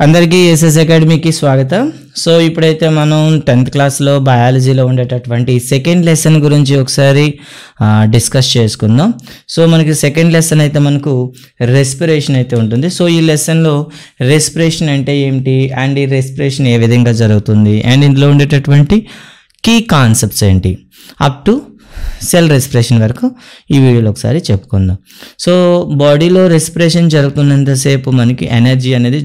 అందరికీ ఎస్ఎస్ అకాడమీకి స్వాగతం. సో ఇప్పుడైతే మనం 10th క్లాస్లో బయాలజీలో ఉండేటటువంటి సెకండ్ లెసన్ గురించి ఒకసారి డిస్కస్ చేసుకుందాం. సో మనకి సెకండ్ లెసన్ అయితే మనకు రెస్పిరేషన్ అయితే ఉంటుంది. సో ఈ లెసన్లో రెస్పిరేషన్ అంటే ఏమిటి అండ్ ఈ రెస్పిరేషన్ ఏ విధంగా జరుగుతుంది అండ్ ఇందులో ఉండేటటువంటి కీ కాన్సెప్ట్స్ ఏంటి అప్ టు సెల్ రెస్పిరేషన్ వరకు ఈ వీడియోలో ఒకసారి చెప్పుకుందాం. సో బాడీలో రెస్పిరేషన్ జరుగుతున్నంతసేపు మనకి ఎనర్జీ అనేది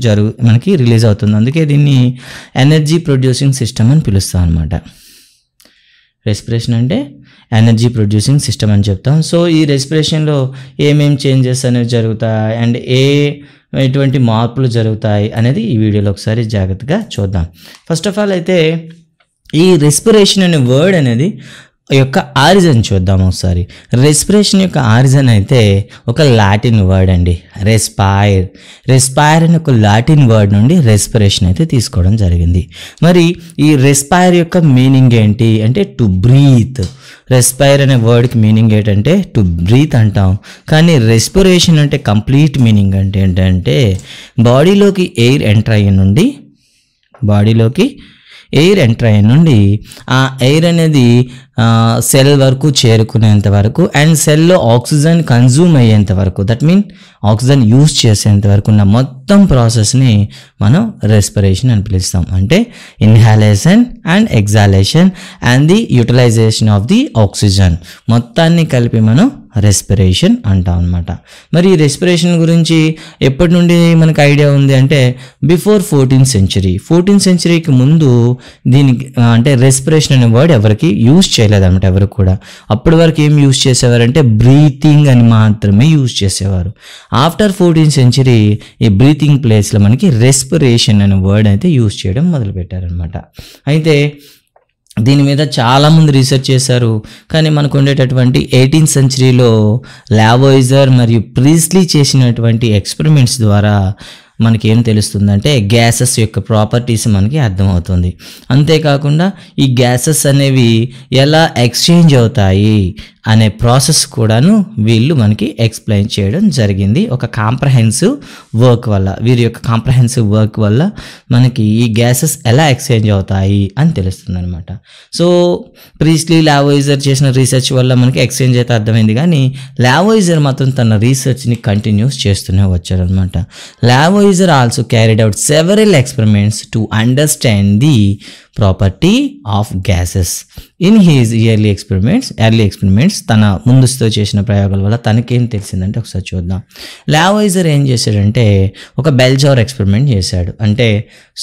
మనకి రిలీజ్ అవుతుంది. అందుకే దీన్ని ఎనర్జీ ప్రొడ్యూసింగ్ సిస్టమ్ అని పిలుస్తాం అనమాట. రెస్పిరేషన్ అంటే ఎనర్జీ ప్రొడ్యూసింగ్ సిస్టమ్ అని చెప్తాం. సో ఈ రెస్పిరేషన్లో ఏమేమి చేంజెస్ అనేవి జరుగుతాయి అండ్ ఎటువంటి మార్పులు జరుగుతాయి అనేది ఈ వీడియోలో ఒకసారి జాగ్రత్తగా చూద్దాం. ఫస్ట్ ఆఫ్ ఆల్ అయితే ఈ రెస్పిరేషన్ అనే వర్డ్ అనేది యొక్క ఆరిజిన్ చూద్దాం ఒకసారి. రెస్పిరేషన్ యొక్క ఆరిజిన్ అయితే ఒక లాటిన్ వర్డ్ అండి, రెస్పైర్. రెస్పైర్ అనే ఒక లాటిన్ వర్డ్ నుండి రెస్పిరేషన్ అయితే తీసుకోవడం జరిగింది. మరి ఈ రెస్పైర్ యొక్క మీనింగ్ ఏంటి అంటే టు బ్రీత్. రెస్పైర్ అనే వర్డ్కి మీనింగ్ ఏంటంటే టు బ్రీత్ అంటాం, కానీ రెస్పిరేషన్ అంటే కంప్లీట్ మీనింగ్ అంటే ఏంటంటే బాడీలోకి ఎయిర్ ఎంటర్ అయ్యే నుండి ఆ ఎయిర్ అనేది సెల్ వరకు చేరుకునేంత వరకు అండ్ సెల్లో ఆక్సిజన్ కన్జ్యూమ్ అయ్యేంత వరకు, దట్ మీన్ ఆక్సిజన్ యూజ్ చేసేంత వరకు ఉన్న మొత్తం ప్రాసెస్ని మనం రెస్పిరేషన్ అని పిలుస్తాం. అంటే inhalation and exhalation and the utilization of the oxygen మొత్తాన్ని కలిపి మనం రెస్పిరేషన్ అంటాం అనమాట. మరి ఈ రెస్పిరేషన్ గురించి ఎప్పటి నుండి మనకు ఐడియా ఉంది అంటే బిఫోర్ 14th century. 14th centuryకి ముందు దీనికి అంటే రెస్పిరేషన్ అనే వర్డ్ ఎవరికి యూజ్ చేయలేదన్నమాట, ఎవరు కూడా. అప్పటి వరకు ఏం యూజ్ చేసేవారంటే బ్రీతింగ్ అని మాత్రమే యూజ్ చేసేవారు. ఆఫ్టర్ 14th century ఈ బ్రీతింగ్ ప్లేస్లో మనకి రెస్పిరేషన్ అనే వర్డ్ అయితే యూజ్ చేయడం మొదలుపెట్టారనమాట. అయితే దీని మీద చాలామంది రీసెర్చ్ చేశారు, కానీ మనకు ఉండేటటువంటి 18th centuryలో లావోయిజర్ మరియు ప్రీస్లీ చేసినటువంటి ఎక్స్పెరిమెంట్స్ ద్వారా మనకి ఏం తెలుస్తుందంటే గ్యాసెస్ యొక్క ప్రాపర్టీస్ మనకి అర్థమవుతుంది. అంతేకాకుండా ఈ గ్యాసెస్ అనేవి ఎలా ఎక్స్చేంజ్ అవుతాయి అనే ప్రాసెస్ కూడాను వీళ్ళు మనకి ఎక్స్ప్లెయిన్ చేయడం జరిగింది. ఒక కాంప్రహెన్సివ్ వర్క్ వల్ల, వీరి యొక్క కాంప్రహెన్సివ్ వర్క్ వల్ల మనకి ఈ గ్యాసెస్ ఎలా ఎక్స్చేంజ్ అవుతాయి అని తెలుస్తుంది అనమాట. సో ప్రీస్లీ లావోయిజర్ చేసిన రీసెర్చ్ వల్ల మనకి ఎక్స్చేంజ్ అయితే అర్థమైంది, కానీ లావోయిజర్ మాత్రం తన రీసెర్చ్ని కంటిన్యూస్ చేస్తూనే వచ్చారనమాట. Lavoisier also carried out several experiments to understand the property of gases in he's early experiments. తన ముందుతో చేసిన ప్రయోగాల వల్ల తనకేం తెలిసిందంటే ఒకసారి చూద్దాం. లావోయిజర్ ఏం చేశాడంటే ఒక బెల్జార్ ఎక్స్పెరిమెంట్ చేశాడు. అంటే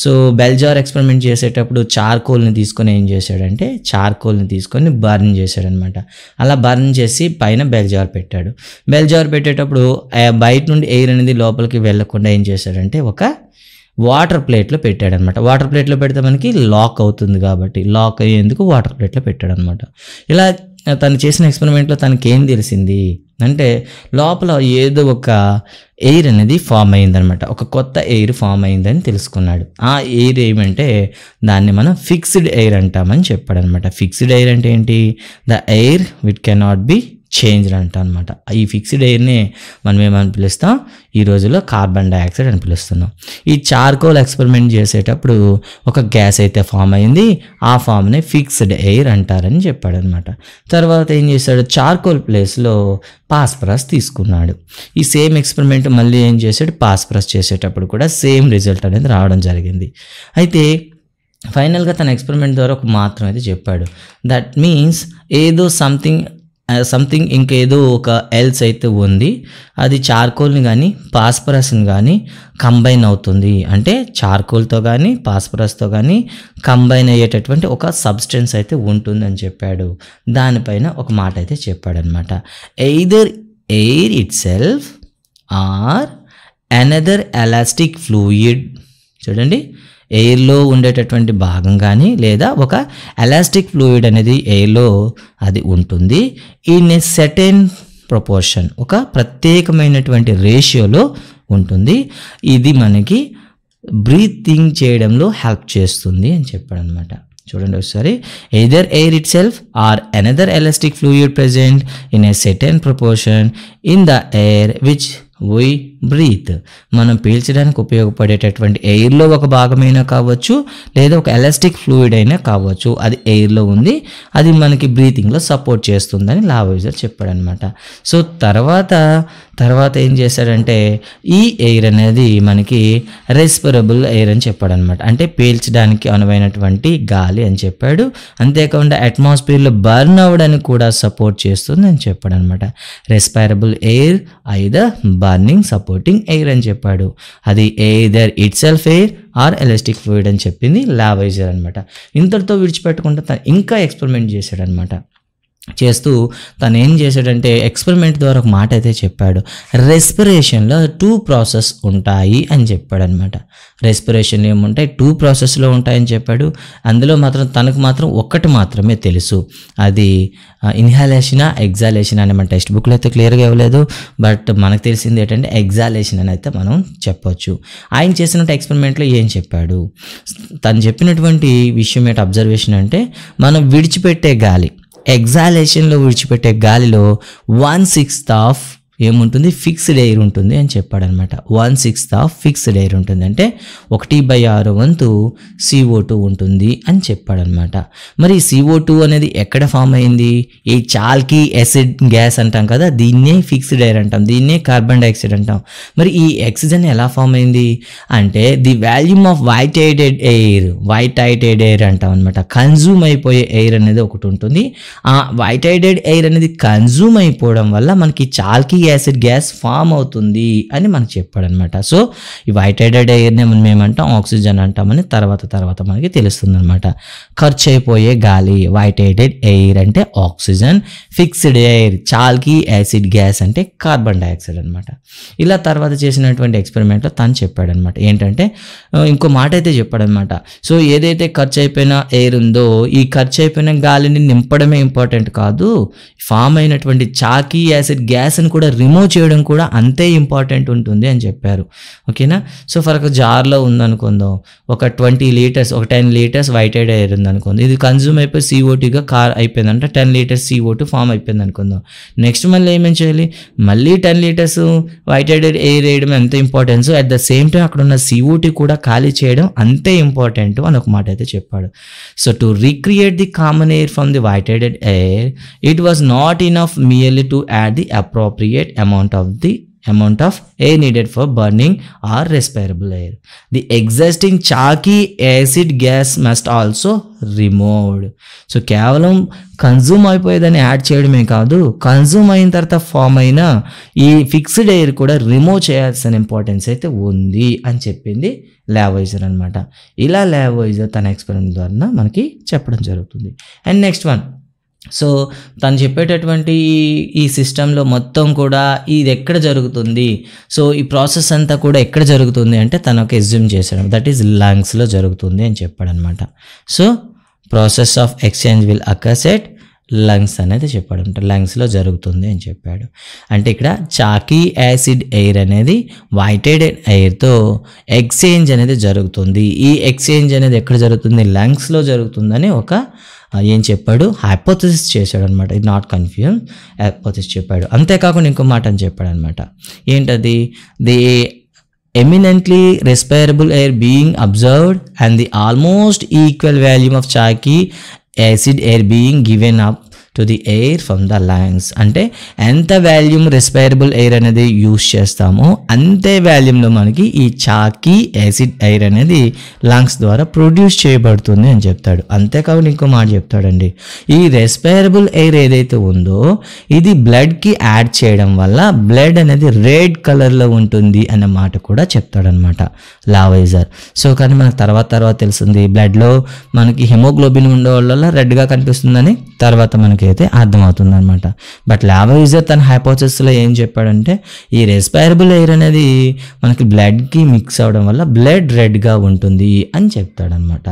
సో బెల్జార్ ఎక్స్పెరిమెంట్ చేసేటప్పుడు చార్కోల్ని తీసుకొని ఏం చేశాడంటే బర్న్ చేశాడనమాట. అలా బర్న్ చేసి పైన బెల్జార్ పెట్టాడు. బెల్జార్ పెట్టేటప్పుడు బయట నుండి ఎయిర్ అనేది లోపలికి వెళ్ళకుండా ఏం చేశాడంటే ఒక వాటర్ ప్లేట్లో పెట్టాడనమాట. వాటర్ ప్లేట్లో పెడితే మనకి లాక్ అవుతుంది కాబట్టి లాక్ అయ్యేందుకు వాటర్ ప్లేట్లో పెట్టాడనమాట. ఇలా తను చేసిన ఎక్స్పెరిమెంట్లో తనకి ఏం తెలిసింది అంటే లోపల ఏదో ఒక ఎయిర్ అనేది ఫామ్ అయిందనమాట, ఒక కొత్త ఎయిర్ ఫామ్ అయిందని తెలుసుకున్నాడు. ఆ ఎయిర్ ఏమంటే దాన్ని మనం ఫిక్స్డ్ ఎయిర్ అంటామని చెప్పాడనమాట. ఫిక్స్డ్ ఎయిర్ అంటే ఏంటి? The air which cannot be changed అంట అనమాట. ఈ ఫిక్స్డ్ ఎయిర్ని మనం ఏమని పిలుస్తాం ఈ రోజుల్లో కార్బన్ డైఆక్సైడ్ అని పిలుస్తున్నాం. ఈ చార్కోల్ ఎక్స్పెరిమెంట్ చేసేటప్పుడు ఒక గ్యాస్ అయితే ఫామ్ అయింది, ఆ ఫామ్ని ఫిక్స్డ్ ఎయిర్ అంటారని చెప్పాడనమాట. తర్వాత ఏం చేశాడు, చార్కోల్ ప్లేస్లో పాస్పరస్ తీసుకున్నాడు. ఈ సేమ్ ఎక్స్పెరిమెంట్ మళ్ళీ ఏం చేశాడు, పాస్పరస్ చేసేటప్పుడు కూడా సేమ్ రిజల్ట్ అనేది రావడం జరిగింది. అయితే ఫైనల్గా తన ఎక్స్పెరిమెంట్ ద్వారా ఒక మాత్రం అయితే చెప్పాడు. దట్ మీన్స్ ఏదో సంథింగ్ ఇంకేదో ఒక ఎల్స్ అయితే ఉంది, అది చార్కోల్ని కానీ పాస్పరస్ని కానీ కంబైన్ అవుతుంది. అంటే చార్కోల్తో కానీ పాస్పరస్తో కానీ కంబైన్ అయ్యేటటువంటి ఒక సబ్స్టెన్స్ అయితే ఉంటుంది అని చెప్పాడు. దానిపైన ఒక మాట అయితే చెప్పాడనమాట. Either air itself or another elastic fluid. చూడండి, ఎయిర్లో ఉండేటటువంటి భాగం కానీ లేదా ఒక ఎలాస్టిక్ ఫ్లూయిడ్ అనేది ఎయిర్లో అది ఉంటుంది. ఇన్ ఏ సెర్టైన్ ప్రపోర్షన్, ఒక ప్రత్యేకమైనటువంటి రేషియోలో ఉంటుంది. ఇది మనకి బ్రీతింగ్ చేయడంలో హెల్ప్ చేస్తుంది అని చెప్పాడు అనమాట. చూడండి ఒకసారి, either air itself or another elastic fluid present in a certain proportion in the air which we breathe. మనం పీల్చడానికి ఉపయోగపడేటటువంటి ఎయిర్లో ఒక భాగమైనా కావచ్చు, లేదా ఒక ఎలాస్టిక్ ఫ్లూయిడ్ అయినా కావచ్చు, అది ఎయిర్లో ఉంది, అది మనకి బ్రీతింగ్లో సపోర్ట్ చేస్తుందని లావోయిజర్ చెప్పాడనమాట. సో తర్వాత ఏం చేశాడంటే ఈ ఎయిర్ అనేది మనకి రెస్పిరబుల్ ఎయిర్ అని చెప్పాడనమాట. అంటే పీల్చడానికి అనువైనటువంటి గాలి అని చెప్పాడు. అంతేకాకుండా అట్మాస్ఫియర్లో బర్న్ అవ్వడానికి కూడా సపోర్ట్ చేస్తుంది అని చెప్పాడనమాట. Respirable air either burning supporting air అని చెప్పాడు. అది either itself air or elastic fluid అని చెప్పింది లావోయిజర్ అనమాట. ఇంతటితో విడిచిపెట్టకుండా తను ఇంకా ఎక్స్పెరిమెంట్ చేశాడనమాట. చేస్తూ తను ఏం చేశాడంటే ఎక్స్పెరిమెంట్ ద్వారా ఒక మాట అయితే చెప్పాడు. రెస్పిరేషన్లో 2 ప్రాసెస్ ఉంటాయి అని చెప్పాడనమాట. రెస్పిరేషన్ ఏముంటాయి, 2 ప్రాసెస్లో ఉంటాయని చెప్పాడు. అందులో మాత్రం తనకు మాత్రం ఒక్కటి మాత్రమే తెలుసు, అది ఇన్హాలేషనా ఎగ్జాలేషన్ అని మన టెక్స్ట్ బుక్లో అయితే క్లియర్గా ఇవ్వలేదు, బట్ మనకు తెలిసింది ఏంటంటే ఎగ్జాలేషన్ అని అయితే మనం చెప్పొచ్చు. ఆయన చేసినట్టు ఎక్స్పెరిమెంట్లో ఏం చెప్పాడు, తను చెప్పినటువంటి విషయం ఏంటి అబ్జర్వేషన్ అంటే, మనం విడిచిపెట్టే గాలి, ఎగ్జాలేషన్లో విడిచిపెట్టే గాలిలో 1/6 ఆఫ్ ఏముంటుంది, ఫిక్స్డ్ ఎయిర్ ఉంటుంది అని చెప్పాడనమాట. 1/6 ఆఫ్ ఫిక్స్డ్ ఎయిర్ ఉంటుంది, అంటే 1/6 వంతు CO2 ఉంటుంది అని చెప్పాడనమాట. మరి CO2 అనేది ఎక్కడ ఫామ్ అయింది, ఈ చాల్కీ యాసిడ్ గ్యాస్ అంటాం కదా, దీన్నే ఫిక్స్డ్ ఎయిర్ అంటాం, దీన్నే కార్బన్ డైఆక్సైడ్ అంటాం. మరి ఈ ఆక్సిజన్ ఎలా ఫామ్ అయింది అంటే ది వాల్యూమ్ ఆఫ్ వైటైటెడ్ ఎయిర్ అంటాం అనమాట. కన్జ్యూమ్ అయిపోయే ఎయిర్ అనేది ఒకటి ఉంటుంది. ఆ వైటైటెడ్ ఎయిర్ అనేది కన్జ్యూమ్ అయిపోవడం వల్ల మనకి చాల్కీ యాసిడ్ గ్యాస్ ఫామ్ అవుతుంది అని మనకు చెప్పాడనమాట. సో ఈ వైటైటెడ్ ఎయిర్ని మనం ఏమంటాం, ఆక్సిజన్ అంటామని తర్వాత మనకి తెలుస్తుంది అనమాట. ఖర్చు అయిపోయే గాలి వైటైటెడ్ ఎయిర్ అంటే oxygen, fixed air chalky acid gas అంటే కార్బన్ డైఆక్సైడ్ అనమాట. ఇలా తర్వాత చేసినటువంటి ఎక్స్పెరిమెంట్లో తను చెప్పాడనమాట ఏంటంటే, ఇంకో మాట అయితే చెప్పాడనమాట. సో ఏదైతే ఖర్చు అయిపోయిన ఎయిర్ ఉందో, ఈ ఖర్చు అయిపోయిన గాలిని నింపడమే ఇంపార్టెంట్ కాదు, ఫామ్ అయినటువంటి చాల్కీ యాసిడ్ గ్యాస్ని కూడా రిమూవ్ చేయడం కూడా అంతే ఇంపార్టెంట్ ఉంటుంది అని చెప్పారు. ఓకేనా. సో ఫర్ ఒక జార్లో ఉందనుకుందాం, ఒక 20 లీటర్స్, ఒక 10 లీటర్స్ వైటైడ్ ఎయిర్ ఉందనుకుందాం, ఇది కన్జ్యూమ్ అయిపోయి CO2గా అయిపోయిందంటే 10 లీటర్స్ CO2 ఫామ్ అయిపోయింది అనుకుందాం. నెక్స్ట్ మళ్ళీ ఏమేమి చేయాలి, మళ్ళీ 10 లీటర్స్ వైటైడ్ ఎయిర్ వేయడం ఎంత importance, at the same time అక్కడ ఉన్న CO2 కూడా ఖాళీ చేయడం అంతే ఇంపార్టెంట్ అని ఒక మాట అయితే చెప్పాడు. So to recreate the common air from the vitiated air, it was not enough merely to add the appropriate amount of air needed for burning or respirable air. The existing chalky acid gas must also removed. So కేవలం consume అయిపోయేదని add చేయడమే కాదు, consume అయిన తర్వాత form అయిన ఈ fixed air కూడా remove చేయాల్సిన importance అయితే ఉంది అని చెప్పింది లావోయిజర్ అనమాట. ఇలా లావోయిజర్ తన ఎక్స్పెరిమెంట్ ద్వారా మనకి చెప్పడం జరుగుతుంది. అండ్ నెక్స్ట్ వన్, సో తను చెప్పేటటువంటి ఈ సిస్టంలో మొత్తం కూడా ఇది ఎక్కడ జరుగుతుంది, సో ఈ ప్రాసెస్ అంతా కూడా ఎక్కడ జరుగుతుంది అంటే తను ఒక ఎస్యూమ్ చేశాడు, దట్ ఈస్ లంగ్స్లో జరుగుతుంది అని చెప్పాడనమాట. So process of exchange will occurs at lungs అనేది చెప్పాడంట, లంగ్స్లో జరుగుతుంది అని చెప్పాడు. అంటే ఇక్కడ చాకీ యాసిడ్ ఎయిర్ అనేది వైటైడెడ్ ఎయిర్తో ఎక్స్చేంజ్ అనేది జరుగుతుంది. ఈ ఎక్స్చేంజ్ అనేది ఎక్కడ జరుగుతుంది, లంగ్స్లో జరుగుతుందని ఒక ఏం చెప్పాడు, హైపోథసిస్ చేశాడు అనమాట. ఇది నాట్ కన్ఫ్యూజ్, హైపోథసిస్ చెప్పాడు. అంతేకాకుండా ఇంకో మాట అని చెప్పాడు అనమాట. ఏంటది, the eminently respirable air being observed and the almost equal volume of chalky acid air being given up to the air from the lungs. అంటే ఎంత వాల్యూమ్ రెస్పైరబుల్ ఎయిర్ అనేది యూస్ చేస్తామో అంతే వాల్యూమ్లో మనకి ఈ చాకీ యాసిడ్ ఎయిర్ అనేది లంగ్స్ ద్వారా ప్రొడ్యూస్ చేయబడుతుంది అని చెప్తాడు. అంతేకాకుండా ఇంకో మాట చెప్తాడండి, ఈ రెస్పైరబుల్ ఎయిర్ ఏదైతే ఉందో ఇది బ్లడ్కి యాడ్ చేయడం వల్ల బ్లడ్ అనేది రెడ్ కలర్లో ఉంటుంది అన్న మాట కూడా చెప్తాడనమాట లావోయిజర్. సో కానీ మనకు తర్వాత తెలిసింది బ్లడ్లో మనకి హెమోగ్లోబిన్ ఉండే వల్ల రెడ్గా కనిపిస్తుందని తర్వాత మనకి అయితే అర్థమవుతుంది అనమాట. బట్ లావోయిజర్ తన హైపోథసిస్లో ఏం చెప్పాడంటే ఈ రెస్పైరబుల్ ఎయిర్ అనేది మనకి బ్లడ్కి మిక్స్ అవడం వల్ల బ్లడ్ రెడ్గా ఉంటుంది అని చెప్తాడనమాట.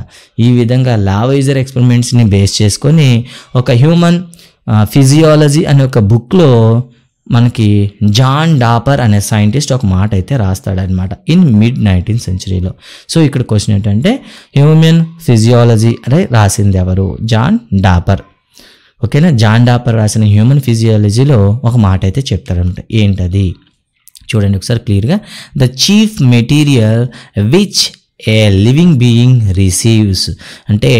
ఈ విధంగా లావోయిజర్ ఎక్స్పెరిమెంట్స్ని బేస్ చేసుకొని ఒక హ్యూమన్ ఫిజియాలజీ అనే ఒక బుక్లో మనకి జాన్ డాపర్ అనే సైంటిస్ట్ ఒక మాట అయితే రాస్తాడనమాట ఇన్ మిడ్ 19th centuryలో. సో ఇక్కడ క్వశ్చన్ ఏంటంటే హ్యూమన్ ఫిజియాలజీ అనే రాసింది ఎవరు, జాన్ డాపర్. ఓకేనా, జాన్ డాపర్ రాసిన హ్యూమన్ ఫిజియాలజీలో ఒక మాట అయితే చెప్తారనమాట. ఏంటది చూడండి ఒకసారి క్లియర్గా, the chief material which a living being receives, అంటే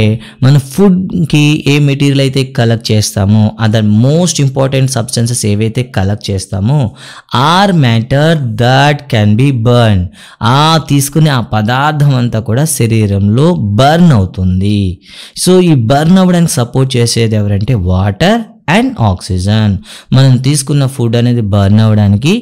మన ఫుడ్కి ఏ మెటీరియల్ అయితే కలెక్ట్ చేస్తామో అదర్ మోస్ట్ ఇంపార్టెంట్ సబ్స్టెన్సెస్ ఏవైతే కలెక్ట్ చేస్తామో are matter that can be burn, తీసుకునే ఆ పదార్థం అంతా కూడా శరీరంలో బర్న్ అవుతుంది. సో ఈ బర్న్ అవ్వడానికి సపోర్ట్ చేసేది ఎవరంటే వాటర్ అండ్ ఆక్సిజన్. మనం తీసుకున్న ఫుడ్ అనేది బర్న్ అవ్వడానికి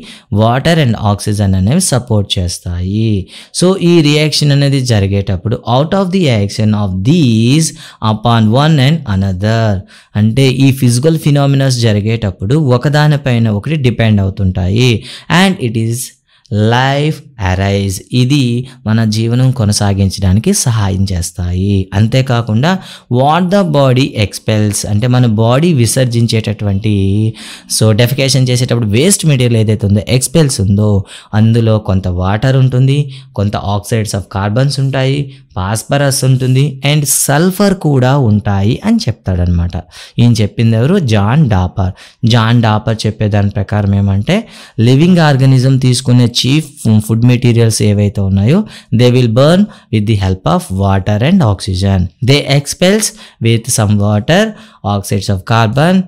వాటర్ అండ్ ఆక్సిజన్ అనేవి సపోర్ట్ చేస్తాయి. సో ఈ రియాక్షన్ అనేది జరిగేటప్పుడు out of the action of these upon one and another, అంటే ఈ ఫిజికల్ ఫినామినాస్ జరిగేటప్పుడు ఒకదానిపైన ఒకటి డిపెండ్ అవుతుంటాయి. And it is life arise, ఇది మన జీవనం కొనసాగించడానికి సహాయం చేస్తాయి. అంతేకాకుండా వాట్ ద బాడీ ఎక్స్పెల్స్, అంటే మన బాడీ విసర్జించేటటువంటి, సో డెఫికేషన్ చేసేటప్పుడు వేస్ట్ మెటీరియల్ ఏదైతే ఉందో ఎక్స్పెల్స్ ఉందో అందులో కొంత వాటర్ ఉంటుంది, కొంత ఆక్సైడ్స్ ఆఫ్ కార్బన్స్ ఉంటాయి, ఫాస్ఫరస్ ఉంటుంది అండ్ సల్ఫర్ కూడా ఉంటాయి అని చెప్తాడనమాట. ఈయన చెప్పింది ఎవరు? John Draper. జాన్ డాపర్ చెప్పేదాని ప్రకారం ఏమంటే లివింగ్ ఆర్గానిజం తీసుకునే చీఫ్ ఫుడ్ మెటీరియల్స్ ఏవైతే ఉన్నాయో they will burn with the help of water and oxygen. They expels with some water, oxides of carbon,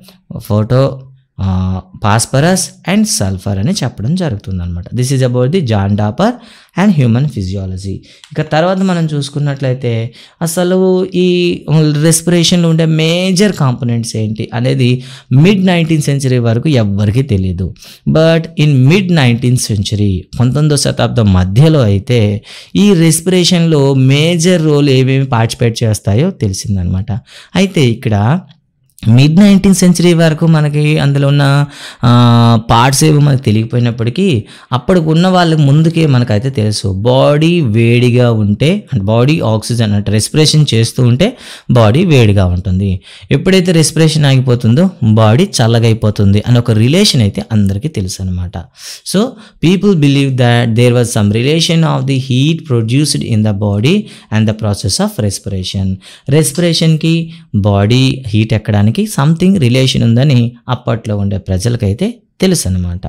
phosphorus and sulphur అని చెప్పడం జరుగుతుంది అనమాట. This is about the John Draper and human physiology. ఇక తర్వాత మనం చూసుకున్నట్లయితే అసలు ఈ రెస్పిరేషన్లో ఉండే మేజర్ కాంపోనెంట్స్ ఏంటి అనేది మిడ్ 19th century వరకు ఎవ్వరికీ తెలియదు. But in mid 19th century 19వ శతాబ్దం మధ్యలో అయితే ఈ రెస్పిరేషన్లో మేజర్ రోల్ ఏమేమి పార్టిసిపేట్ చేస్తాయో తెలిసిందనమాట. అయితే ఇక్కడ మిడ్ 19th century వరకు మనకి అందులో ఉన్న పార్ట్స్ ఏవో మనకు తెలియకపోయినప్పటికీ అప్పటికి ఉన్న వాళ్ళకి ముందుకే మనకైతే తెలుసు బాడీ వేడిగా ఉంటే అంటే బాడీ ఆక్సిజన్ అంటే రెస్పిరేషన్ చేస్తూ ఉంటే బాడీ వేడిగా ఉంటుంది, ఎప్పుడైతే రెస్పిరేషన్ ఆగిపోతుందో బాడీ చల్లగా అయిపోతుంది అని ఒక రిలేషన్ అయితే అందరికీ తెలుసు అనమాట. So people believe that there was some relation of the heat produced in the body and the process of respiration. రెస్పిరేషన్కి బాడీ హీట్ ఎక్కడానికి సంథింగ్ రిలేషన్ ఉందని అప్పట్లో ఉండే ప్రజలకైతే తెలుసు అనమాట.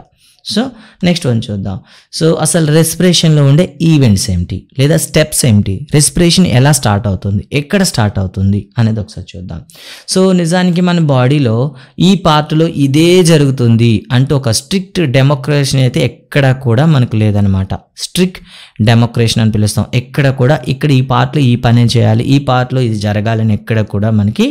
సో నెక్స్ట్ వన్ చూద్దాం. సో అసలు రెస్పిరేషన్లో ఉండే ఈవెంట్స్ ఏమిటి లేదా స్టెప్స్ ఏమిటి, రెస్పిరేషన్ ఎలా స్టార్ట్ అవుతుంది, ఎక్కడ స్టార్ట్ అవుతుంది అనేది ఒకసారి చూద్దాం. సో నిజానికి మన బాడీలో ఈ పార్ట్లో ఇదే జరుగుతుంది అంటూ ఒక స్ట్రిక్ట్ డెమోక్రసీ అయితే ఎక్కడ కూడా మనకు లేదనమాట. స్ట్రిక్ట్ డెమోక్రసీ అని పిలుస్తాం. ఎక్కడ కూడా ఇక్కడ ఈ పార్ట్లో ఈ పని చేయాలి, ఈ పార్ట్లో ఇది జరగాలని ఎక్కడ కూడా మనకి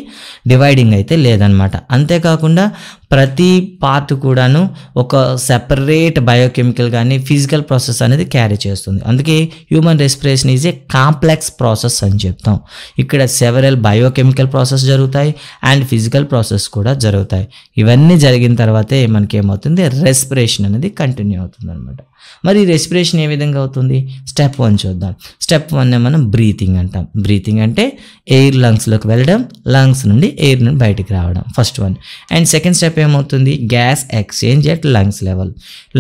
డివైడింగ్ అయితే లేదనమాట. అంతేకాకుండా ప్రతి పార్ట్ కూడాను ఒక సెపరేట్ బయోకెమికల్ కానీ ఫిజికల్ ప్రాసెస్ అనేది క్యారీ చేస్తుంది. అందుకే human respiration is a complex process అని చెప్తాం. ఇక్కడ సెవరల్ బయోకెమికల్ ప్రాసెస్ జరుగుతాయి అండ్ ఫిజికల్ ప్రాసెస్ కూడా జరుగుతాయి. ఇవన్నీ జరిగిన తర్వాతే మనకి ఏమవుతుంది, రెస్పిరేషన్ అనేది కంటిన్యూ అవుతుంది అనమాట. మరి రెస్పిరేషన్ ఏ విధంగా అవుతుంది? స్టెప్ 1 చూద్దాం. స్టెప్ 1 మనం బ్రీతింగ్ అంటాం. బ్రీతింగ్ అంటే ఎయిర్ లంగ్స్లోకి వెళ్ళడం, లంగ్స్ నుండి ఎయిర్ నుండి బయటికి రావడం, first one. And second step ఏమవుతుంది, gas exchange at lungs level.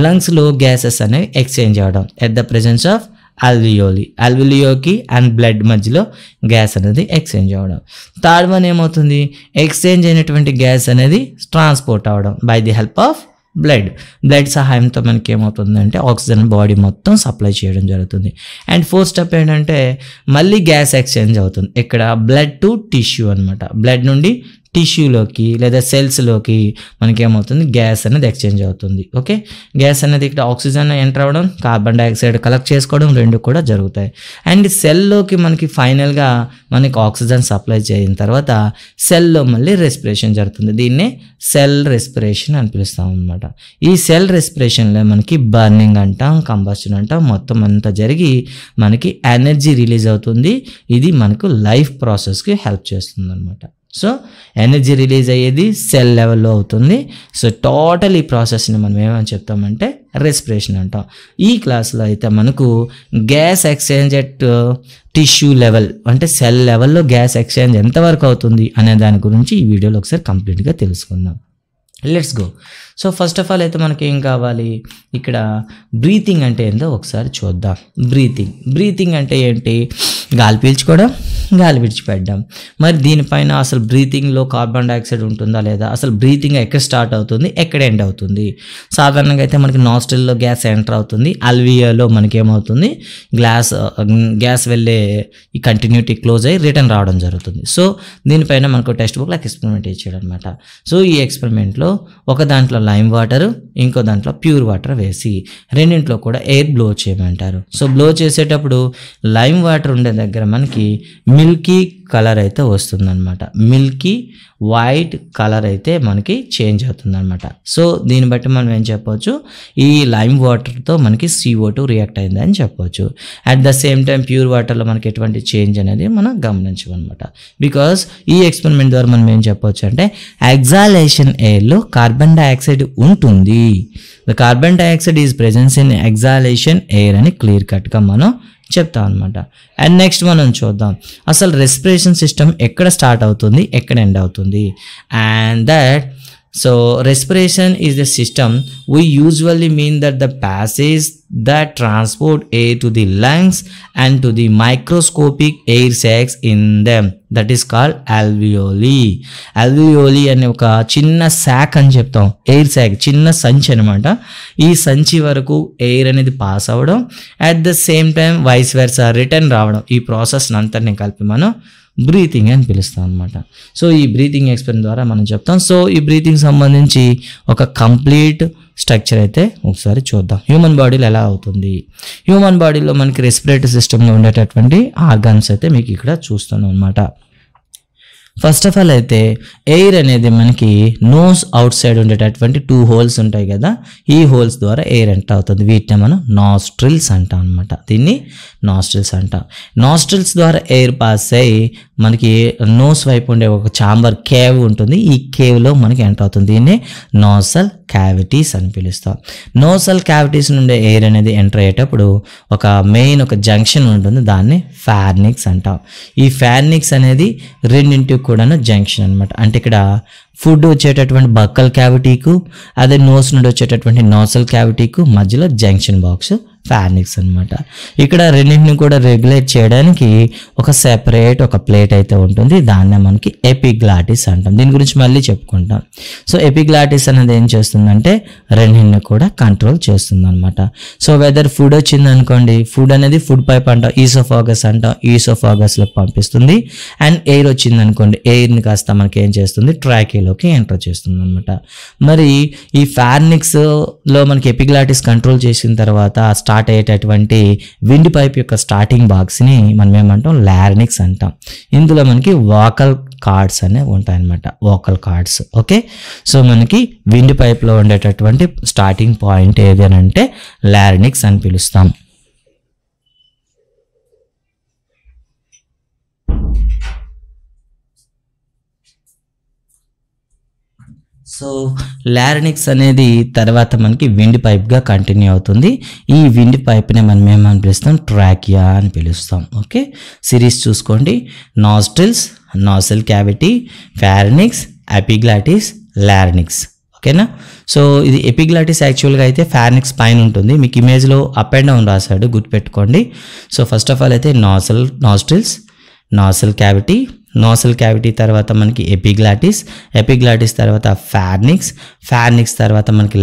లంగ్స్లో గ్యాసెస్ అనేవి ఎక్స్చేంజ్ అవ్వడం at the presence of alveoli and blood మధ్యలో గ్యాస్ అనేది ఎక్స్చేంజ్ అవ్వడం. థర్డ్ వన్ ఏమవుతుంది, ఎక్స్చేంజ్ అయినటువంటి గ్యాస్ అనేది ట్రాన్స్పోర్ట్ అవ్వడం by the help of blood సహాయంతో మనకి ఏమవుతుందంటే ఆక్సిజన్ బాడీ మొత్తం సప్లై చేయడం జరుగుతుంది. అండ్ ఫోర్త్ స్టెప్ ఏంటంటే మళ్ళీ గ్యాస్ ఎక్స్చేంజ్ అవుతుంది. ఇక్కడ బ్లడ్ టు టిష్యూ అనమాట. బ్లడ్ నుండి టిష్యూలోకి లేదా సెల్స్లోకి మనకి ఏమవుతుంది, గ్యాస్ అనేది ఎక్స్చేంజ్ అవుతుంది. ఓకే, గ్యాస్ అనేది ఇక్కడ ఆక్సిజన్ ఎంటర్ అవ్వడం, కార్బన్ డైఆక్సైడ్ కలెక్ట్ చేసుకోవడం, రెండు కూడా జరుగుతాయి. అండ్ సెల్లోకి మనకి ఫైనల్గా మనకి ఆక్సిజన్ సప్లై చేయిన తర్వాత సెల్లో మళ్ళీ రెస్పిరేషన్ జరుగుతుంది. దీన్నే సెల్ రెస్పిరేషన్ అని పిలుస్తాం అనమాట. ఈ సెల్ రెస్పిరేషన్లో మనకి బర్నింగ్ అంటాం, కంబషన్ అంటాం, మొత్తం అంతా జరిగి మనకి ఎనర్జీ రిలీజ్ అవుతుంది. ఇది మనకు లైఫ్ ప్రాసెస్కి హెల్ప్ చేస్తుంది అనమాట. సో ఎనర్జీ రిలీజ్ అయ్యేది సెల్ లెవెల్లో అవుతుంది. సో టోటల్ ఈ ప్రాసెస్ని మనం ఏమని చెప్తామంటే రెస్పిరేషన్ అంటాం. ఈ క్లాస్లో అయితే మనకు gas exchange at tissue level అంటే సెల్ లెవెల్లో గ్యాస్ ఎక్స్చేంజ్ ఎంతవరకు అవుతుంది అనే దాని గురించి ఈ వీడియోలో ఒకసారి కంప్లీట్గా తెలుసుకుందాం. Let's go. So first of all అయితే మనకి ఏం కావాలి, ఇక్కడ బ్రీతింగ్ అంటే ఏంటో ఒకసారి చూద్దాం. బ్రీతింగ్ అంటే ఏంటి, గాలి పీల్చుకోవడం, గాలి విడిచిపెట్టడం. మరి దీనిపైన అసలు బ్రీతింగ్లో కార్బన్ డైఆక్సైడ్ ఉంటుందా లేదా, అసలు బ్రీతింగ్ ఎక్కడ స్టార్ట్ అవుతుంది, ఎక్కడ ఎండ్ అవుతుంది? సాధారణంగా అయితే మనకి నాస్ట్రిల్లో గ్యాస్ ఎంటర్ అవుతుంది, అల్వియోలో మనకి ఏమవుతుంది, గ్యాస్ వెళ్ళే ఈ కంటిన్యూటీ క్లోజ్ అయ్యి రిటర్న్ రావడం జరుగుతుంది. సో దీనిపైన మనకు టెక్స్ట్ బుక్లో ఎక్స్పెరిమెంట్ ఇచ్చాడు అనమాట. సో ఈ ఎక్స్పెరిమెంట్లో ఒక దాంట్లో లైమ్ వాటర్, ఇంకో దాంట్లో ప్యూర్ వాటర్ వేసి రెండింట్లో కూడా ఎయిర్ బ్లో చేయమంటారు. సో బ్లో చేసేటప్పుడు లైమ్ వాటర్ ఉండే దగ్గర మనకి మిల్కీ కలర్ అయితే వస్తుందన్నమాట. మిల్కీ వైట్ కలర్ అయితే మనకి చేంజ్ అవుతుందన్నమాట. సో దీన్ని బట్టి మనం ఏం చెప్పవచ్చు, ఈ లైమ్ వాటర్తో మనకి CO2 రియాక్ట్ అయింది అని చెప్పవచ్చు. At the same time pure వాటర్లో మనకి ఎటువంటి చేంజ్ అనేది మనం గమనించమన్నమాట. బికాస్ ఈ ఎక్స్పెరిమెంట్ ద్వారా మనం ఏం చెప్పవచ్చు అంటే ఎగ్జాలేషన్ ఎయిర్లో కార్బన్ డైఆక్సైడ్ ఉంటుంది. The carbon dioxide is presence in exhalation air అని క్లియర్ కట్గా మనం చెప్తాం అనమాట. అండ్ నెక్స్ట్ మనం చూద్దాం అసలు రెస్పిరేషన్ సిస్టమ్ ఎక్కడ స్టార్ట్ అవుతుంది, ఎక్కడ ఎండ్ అవుతుంది. And that so respiration is the system we usually mean that the passage that transport air to the lungs and to the microscopic air sacs in them, that is called alveoli. alveoli అనే ఒక చిన్న sack అని చెప్తాం, air sack చిన్న సంచి అనమాట. ఈ సంచి వరకు ఎయిర్ అనేది పాస్ అవ్వడం, at the same time vice versa return రావడం, ఈ ప్రాసెస్ అంతటిని కలిపి మనం బ్రీతింగ్ అని పిలుస్తాం అనమాట. సో ఈ బ్రీతింగ్ ఎక్స్పెరిమెంట్ ద్వారా మనం చెప్తాం. సో ఈ బ్రీతింగ్ సంబంధించి ఒక కంప్లీట్ స్ట్రక్చర్ అయితే ఒకసారి చూద్దాం. హ్యూమన్ బాడీలో ఎలా అవుతుంది. హ్యూమన్ బాడీలో మనకి రెస్పిరేటరీ సిస్టంలో ఉండేటటువంటి ఆర్గాన్స్ అయితే మీకు ఇక్కడ చూస్తాను అనమాట. ఫస్ట్ ఆఫ్ ఆల్ అయితే ఎయిర్ అనేది మనకి నోస్ అవుట్ సైడ్ ఉండేటటువంటి 2 హోల్స్ ఉంటాయి కదా, ఈ హోల్స్ ద్వారా ఎయిర్ ఎంటర్ అవుతుంది. వీటిని మనం నాస్ట్రిల్స్ అంటాం అనమాట. దీన్ని నాస్ట్రిల్స్ అంటాం. నాస్ట్రిల్స్ ద్వారా ఎయిర్ పాస్ అయ్యి మనకి నోస్ వైపు ఉండే ఒక ఛాంబర్ కేవ్ ఉంటుంది, ఈ కేవ్లో మనకి ఎంటర్ అవుతుంది. దీన్ని నోసల్ క్యావిటీస్ అని పిలుస్తాం. నోసల్ క్యావిటీస్ నుండి ఎయిర్ అనేది ఎంటర్ అయ్యేటప్పుడు ఒక జంక్షన్ ఉంటుంది, దాన్ని ఫార్నిక్స్ అంటాం. ఈ ఫార్నిక్స్ అనేది రెండింటికి కూడాను జంక్షన్ అనమాట. అంటే ఇక్కడ ఫుడ్ వచ్చేటటువంటి బక్కల్ క్యావిటీకు, అదే నోస్ నుండి వచ్చేటటువంటి నోసల్ క్యావిటీకు మధ్యలో జంక్షన్ బాక్స్ ఫార్నిక్స్ అనమాట. ఇక్కడ రెండింటిని కూడా రెగ్యులేట్ చేయడానికి ఒక సెపరేట్ ఒక ప్లేట్ అయితే ఉంటుంది, దాన్నే మనకి ఎపిగ్లాటిస్ అంటాం. దీని గురించి మళ్ళీ చెప్పుకుంటాం. సో ఎపిగ్లాటిస్ అనేది ఏం చేస్తుందంటే రెండింటిని కూడా కంట్రోల్ చేస్తుంది అనమాట. సో వెదర్ ఫుడ్ వచ్చింది అనుకోండి, ఫుడ్ అనేది ఫుడ్ పైప్ అంటాం, ఈసోఫాగస్ అంటాం, ఈసోఫాగస్లోకి పంపిస్తుంది. అండ్ ఎయిర్ వచ్చింది అనుకోండి, ఎయిర్ని కాస్త మనకి ఏం చేస్తుంది, ట్రాకేలోకి ఎంటర్ చేస్తుంది అనమాట. మరి ఈ ఫార్నిక్స్లో మనకి ఎపిగ్లాటిస్ కంట్రోల్ చేసిన తర్వాత స్టార్ట్ అయ్యేటటువంటి విండ్ పైప్ యొక్క స్టార్టింగ్ బాక్స్ని మనం ఏమంటాం, లారినిక్స్ అంటాం. ఇందులో మనకి వాకల్ కార్డ్స్ అనేవి ఉంటాయన్నమాట, వాకల్ కార్డ్స్. ఓకే, సో మనకి విండ్ పైప్లో ఉండేటటువంటి స్టార్టింగ్ పాయింట్ ఏది అని అంటే లారినిక్స్ అని పిలుస్తాం. సో లారినిక్స్ అనేది తర్వాత మనకి విండ్ పైప్గా కంటిన్యూ అవుతుంది. ఈ విండ్ పైప్ని మనం ఏమని పిలుస్తాం, ట్రాకియా అని పిలుస్తాం. ఓకే, సిరీస్ చూసుకోండి, నాస్ట్రిల్స్, నాసల్ క్యావిటీ, ఫార్నిక్స్, ఎపిగ్లాటిస్, లారినిక్స్. ఓకేనా. సో ఇది ఎపిగ్లాటిస్ యాక్చువల్గా అయితే ఫార్నిక్స్ పైన ఉంటుంది, మీకు ఇమేజ్లో అప్ అండ్ డౌన్ రాశాడు, గుర్తుపెట్టుకోండి. సో ఫస్ట్ ఆఫ్ ఆల్ అయితే nostrils, nasal cavity, nasal cavity తర్వాత మనకి ఎపిగ్లాటిస్ తర్వాత ఫార్నిక్స్ తర్వాత మనకి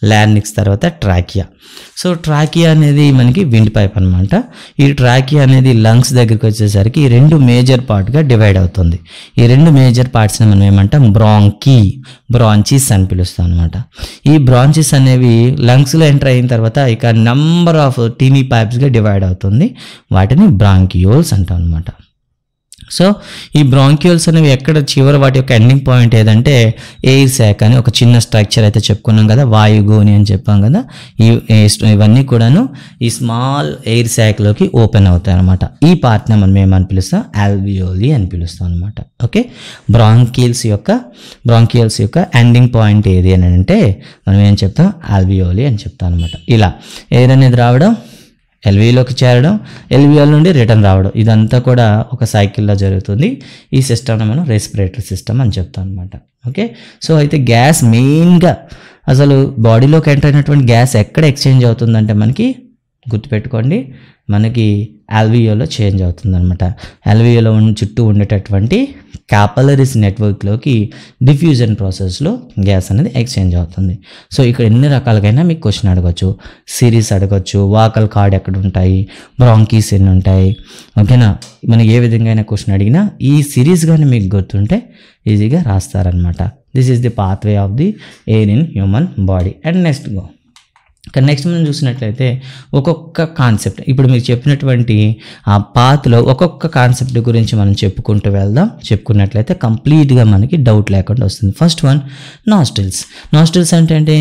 లారినిక్స్ తర్వాత ట్రాకియా. సో ట్రాకియా అనేది మనకి విండ్ పైప్ అనమాట. ఈ ట్రాకియా అనేది లంగ్స్ దగ్గరికి వచ్చేసరికి ఈ 2 మేజర్ పార్ట్గా డివైడ్ అవుతుంది. ఈ 2 మేజర్ పార్ట్స్ని మనం ఏమంటాం, బ్రాంచిస్ అని పిలుస్తాం అనమాట. ఈ బ్రాంచిస్ అనేవి లంగ్స్లో ఎంటర్ అయిన తర్వాత ఇక నంబర్ ఆఫ్ టీనీ పైప్స్గా డివైడ్ అవుతుంది, వాటిని బ్రాంకియోల్స్ అంటాం అనమాట. సో ఈ బ్రాంక్యూల్స్ అనేవి ఎక్కడ చివరి వాటి యొక్క ఎండింగ్ పాయింట్ ఏదంటే ఎయిర్ శాక్ అని ఒక చిన్న స్ట్రక్చర్ అయితే చెప్పుకున్నాం కదా, వాయుగోని అని చెప్పాం కదా. ఇవన్నీ కూడాను ఈ స్మాల్ ఎయిర్ శాక్లోకి ఓపెన్ అవుతాయి అనమాట. ఈ పార్ట్ని మనం ఏమని పిలుస్తాం, ఆల్వియోలి అని పిలుస్తాం అనమాట. ఓకే, బ్రాంకియల్స్ యొక్క ఎండింగ్ పాయింట్ ఏది అని అంటే మనం ఏం చెప్తాం, ఆల్వియోలి అని చెప్తాం అనమాట. ఇలా ఎయిర్ అనేది రావడం, ఎల్విలోకి చేరడం, ఎల్విఎల్ నుండి రిటర్న్ రావడం, ఇదంతా కూడా ఒక సైకిల్లో జరుగుతుంది. ఈ సిస్టమ్ని మనం రెస్పిరేటరీ సిస్టమ్ అని చెప్తాం అనమాట. ఓకే, సో అయితే గ్యాస్ మెయిన్గా అసలు బాడీలోకి ఎంటర్ అయినటువంటి గ్యాస్ ఎక్కడ ఎక్స్చేంజ్ అవుతుందంటే మనకి గుర్తుపెట్టుకోండి, మనకి ఆల్వియోలో చేంజ్ అవుతుంది అనమాట. ఆల్వియోలో చుట్టూ ఉండేటటువంటి క్యాపలరీస్ నెట్వర్క్లోకి డిఫ్యూజన్ ప్రాసెస్లో గ్యాస్ అనేది ఎక్స్చేంజ్ అవుతుంది. సో ఇక్కడ ఎన్ని రకాలుగైనా మీకు క్వశ్చన్ అడగచ్చు, సిరీస్ అడగచ్చు, వాకల్ కార్డ్ ఎక్కడ ఉంటాయి, బ్రాంకీస్ ఎన్ని ఉంటాయి, ఓకేనా. మనకి ఏ విధంగా అయినా క్వశ్చన్ అడిగినా ఈ సిరీస్ కానీ మీకు గుర్తుంటే ఈజీగా రాస్తారనమాట. This is the pathway of the air in human body. And next మనం చూసినట్లయితే ఒక్కొక్క కాన్సెప్ట్, ఇప్పుడు మీరు చెప్పినటువంటి ఆ పాత్లో ఒక్కొక్క కాన్సెప్ట్ గురించి మనం చెప్పుకున్నట్లయితే కంప్లీట్గా మనకి డౌట్ లేకుండా వస్తుంది. ఫస్ట్ వన్, నాస్ట్రిల్స్ అంటే ఏంటి?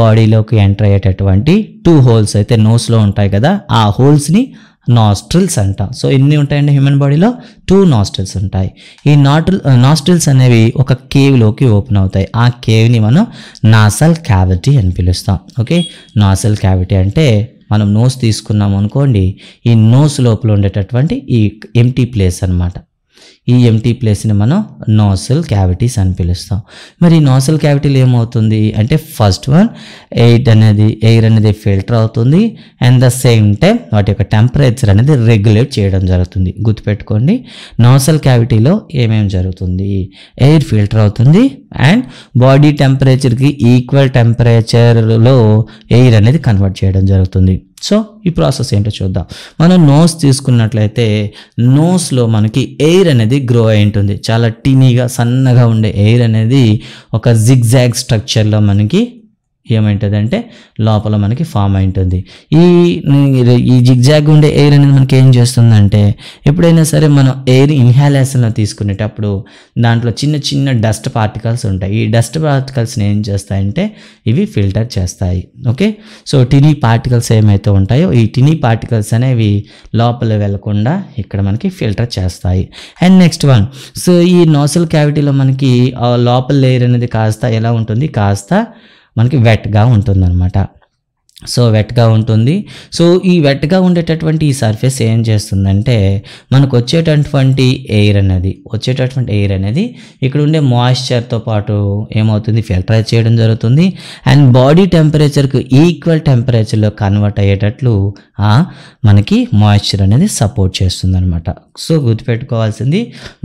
బాడీలోకి ఎంటర్ అయ్యేటటువంటి 2 హోల్స్ అయితే నోస్లో ఉంటాయి కదా, ఆ హోల్స్ని నాస్ట్రిల్స్ అంటాం. సో ఎన్ని ఉంటాయండి హ్యూమన్ బాడీలో? 2 నాస్ట్రిల్స్ ఉంటాయి. ఈ నాస్ట్రిల్స్ అనేవి ఒక కేవ్లోకి ఓపెన్ అవుతాయి. ఆ కేవ్ని మనం నాసల్ క్యావిటీ అని పిలుస్తాం. ఓకే, నాసల్ క్యావిటీ అంటే మనం నోస్ తీసుకున్నాం అనుకోండి, ఈ నోస్ లోపల ఉండేటటువంటి ఈ ఎంటీ ప్లేస్ అనమాట. ఈ ఎంటీ ప్లేస్ని మనం నాసల్ క్యావిటీస్ అని పిలుస్తాం. మరి ఈ నాసల్ క్యావిటీలు ఏమవుతుంది అంటే, ఫస్ట్ వన్, ఎయిర్ అనేది ఫిల్టర్ అవుతుంది. అండ్ ద సేమ్ టైం వాటి యొక్క టెంపరేచర్ అనేది రెగ్యులేట్ చేయడం జరుగుతుంది. గుర్తుపెట్టుకోండి, నాసల్ క్యావిటీలో ఏమేమి జరుగుతుంది? ఎయిర్ ఫిల్టర్ అవుతుంది అండ్ బాడీ టెంపరేచర్కి ఈక్వల్ టెంపరేచర్లో ఎయిర్ అనేది కన్వర్ట్ చేయడం జరుగుతుంది. సో ఈ ప్రాసెస్ ఏంటో చూద్దాం. మనం నోస్ తీసుకున్నట్లయితే నోస్లో మనకి ఎయిర్ అనేది గ్రో అయి ఉంటుంది. చాలా టీనీగా సన్నగా ఉండే ఎయిర్ అనేది ఒక జిగ్జాగ్ స్ట్రక్చర్లో మనకి ఏమైంటుందంటే లోపల మనకి ఫామ్ అయి ఉంటుంది. ఈ జిగ్జాగ్ ఉండే ఎయిర్ అనేది మనకి ఏం చేస్తుందంటే, ఎప్పుడైనా సరే మనం ఎయిర్ ఇన్హాలేషన్లో తీసుకునేటప్పుడు దాంట్లో చిన్న చిన్న డస్ట్ పార్టికల్స్ ఉంటాయి. ఈ డస్ట్ పార్టికల్స్ని ఏం చేస్తాయంటే ఇవి ఫిల్టర్ చేస్తాయి. ఓకే, సో టినీ పార్టికల్స్ ఏమైతే ఉంటాయో ఈ టినీ పార్టికల్స్ అనేవి లోపల వెళ్లకుండా ఇక్కడ మనకి ఫిల్టర్ చేస్తాయి. అండ్ నెక్స్ట్ వన్, సో ఈ నాసల్ క్యావిటీలో మనకి లోపల లేయర్ అనేది కాస్త ఎలా ఉంటుంది, కాస్త మనకి వెట్గా ఉంటుందన్నమాట. సో వెట్గా ఉంటుంది. సో ఈ వెట్గా ఉండేటటువంటి ఈ సర్ఫేస్ ఏం చేస్తుందంటే, మనకు వచ్చేటటువంటి ఎయిర్ అనేది ఇక్కడ ఉండే మాయిశ్చర్తో పాటు ఏమవుతుంది, ఫిల్టర్ చేయడం జరుగుతుంది. అండ్ బాడీ టెంపరేచర్కి ఈక్వల్ టెంపరేచర్లో కన్వర్ట్ అయ్యేటట్లు మనకి మాయిశ్చర్ అనేది సపోర్ట్ చేస్తుంది అనమాట. సో గుర్తుపెట్టుకోవాల్సింది,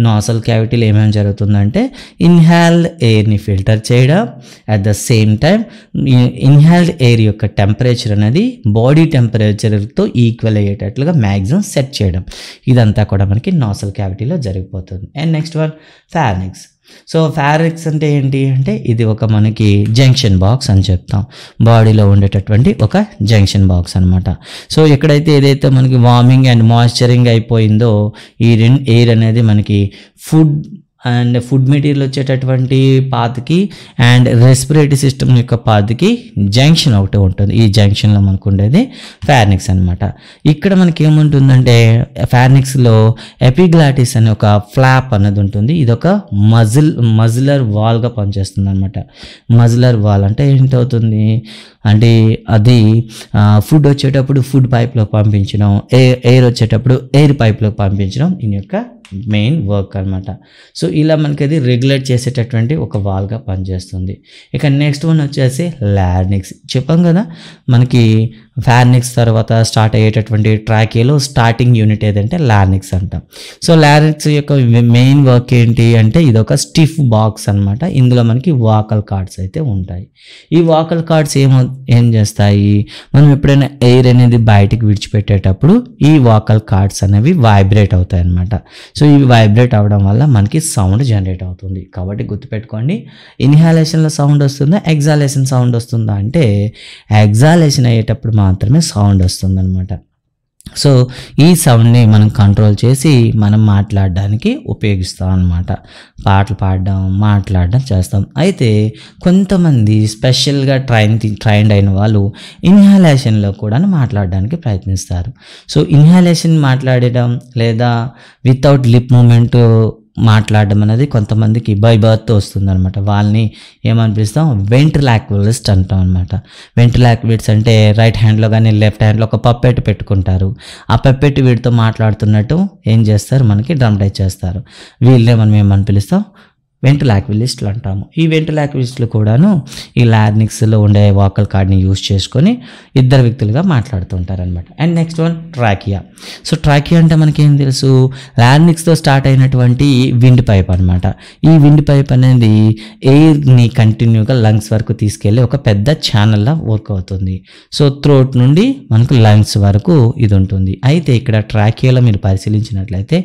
నాసల్ క్యావిటీలో ఏమేమి జరుగుతుందంటే ఇన్హాల్డ్ ఎయిర్ని ఫిల్టర్ చేయడం, at the same time inhaled air యొక్క టెంపరేచర్ అనేది బాడీ టెంపరేచర్తో ఈక్వల్ అయ్యేటట్లుగా మ్యాక్సిమం సెట్ చేయడం, ఇదంతా కూడా మనకి నాసల్ క్యావిటీలో జరిగిపోతుంది. And next one, pharynx. So pharynx అంటే ఏంటి అంటే, ఇది ఒక మనకి జంక్షన్ బాక్స్ అని చెప్తాం. బాడీలో ఉండేటటువంటి ఒక జంక్షన్ బాక్స్ అనమాట. సో ఎక్కడైతే ఏదైతే మనకి వార్మింగ్ అండ్ మాయిశ్చరింగ్ అయిపోయిందో, ఈ ఎయిర్ అనేది మనకి ఫుడ్ మెటీరియల్ వచ్చేటటువంటి పాత్కి అండ్ రెస్పిరేటరీ సిస్టమ్ యొక్క పాత్కి జంక్షన్ ఒకటి ఉంటుంది. ఈ జంక్షన్లో మనకు ఉండేది ఫారింక్స్ అనమాట. ఇక్కడ మనకి ఏముంటుందంటే, ఫారింక్స్లో ఎపిగ్లాటిస్ అనే ఒక ఫ్లాప్ అనేది ఉంటుంది. ఇది ఒక మజిలర్ వాల్గా పనిచేస్తుంది అనమాట. మజిలర్ వాల్ అంటే ఏంటవుతుంది అంటే, అది ఫుడ్ వచ్చేటప్పుడు ఫుడ్ పైప్లోకి పంపించడం, ఎయిర్ వచ్చేటప్పుడు ఎయిర్ పైప్లోకి పంపించడం దీని యొక్క మెయిన్ వర్క్ అనమాట. సో ఇలా మనకి అది రెగ్యులేట్ చేసేటటువంటి ఒక వాల్గా పనిచేస్తుంది. ఇక నెక్స్ట్ వన్ వచ్చేసి లారినిక్స్. చెప్పాం కదా, మనకి ఫారింక్స్ తర్వాత స్టార్ట్ అయ్యేటటువంటి ట్రాకేలో స్టార్టింగ్ యూనిట్ ఏదంటే లారినిక్స్ అంటాం. సో లారినిక్స్ యొక్క మెయిన్ వర్క్ ఏంటి అంటే, ఇది ఒక స్టిఫ్ బాక్స్ అనమాట. ఇందులో మనకి వాకల్ కార్డ్స్ అయితే ఉంటాయి. ఈ వాకల్ కార్డ్స్ ఏం చేస్తాయి, మనం ఎప్పుడైనా ఎయిర్ అనేది బయటికి విడిచిపెట్టేటప్పుడు ఈ వాకల్ కార్డ్స్ అనేవి వైబ్రేట్ అవుతాయి అనమాట. సో ఇవి వైబ్రేట్ అవ్వడం వల్ల మనకి సౌండ్ జనరేట్ అవుతుంది. కాబట్టి గుర్తుపెట్టుకోండి, ఇన్హాలేషన్లో సౌండ్ వస్తుందా, ఎగ్జాలేషన్ సౌండ్ వస్తుందా అంటే, ఎగ్జాలేషన్ అయ్యేటప్పుడు మాత్రమే సౌండ్ వస్తుంది అనమాట. సో ఈ సౌండ్ని మనం కంట్రోల్ చేసి మనం మాట్లాడడానికి ఉపయోగిస్తాం అన్నమాట. పాటలు పాడడం, మాట్లాడడం చేస్తాం. అయితే కొంతమంది స్పెషల్గా ట్రైన్డ్ అయిన వాళ్ళు ఇన్హాలేషన్లో కూడా మాట్లాడడానికి ప్రయత్నిస్తారు. సో ఇన్హాలేషన్ మాట్లాడడం లేదా వితౌట్ లిప్ మూమెంట్ మాట్లాడడం అనేది కొంతమందికి బై బర్త్ వస్తుంది అనమాట. వాళ్ళని ఏమని పిలుస్తాం, వెంట్రిలాక్విలిస్ట్ అంటాం అనమాట. వెంట్రిలాక్విలిస్ట్ అంటే రైట్ హ్యాండ్లో కానీ లెఫ్ట్ హ్యాండ్లో ఒక పప్పెట్ పెట్టుకుంటారు. ఆ పప్పెట్ వీడితో మాట్లాడుతున్నట్టు ఏం చేస్తారు, మనకి డ్రమ్ టైప్ చేస్తారు. వీళ్ళే మనం ఏమని పిలుస్తాం, వెంట్రులాక్విలిస్టులు అంటాము. ఈ వెంట్రులాక్విలిస్టులు కూడాను ఈ లార్నిక్స్లో ఉండే వాకల్ కార్డ్ని యూజ్ చేసుకొని ఇద్దరు వ్యక్తులుగా మాట్లాడుతుంటారనమాట. And next one trachea. So trachea అంటే మనకేం తెలుసు, లార్నిక్స్తో స్టార్ట్ అయినటువంటి విండ్ పైప్ అనమాట. ఈ విండ్ పైప్ అనేది ఎయిర్ని కంటిన్యూగా లంగ్స్ వరకు తీసుకెళ్ళి ఒక పెద్ద ఛానల్లా వర్క్ అవుతుంది. సో థ్రోట్ నుండి మనకు లంగ్స్ వరకు ఇది ఉంటుంది. అయితే ఇక్కడ ట్రాకియాలో మీరు పరిశీలించినట్లయితే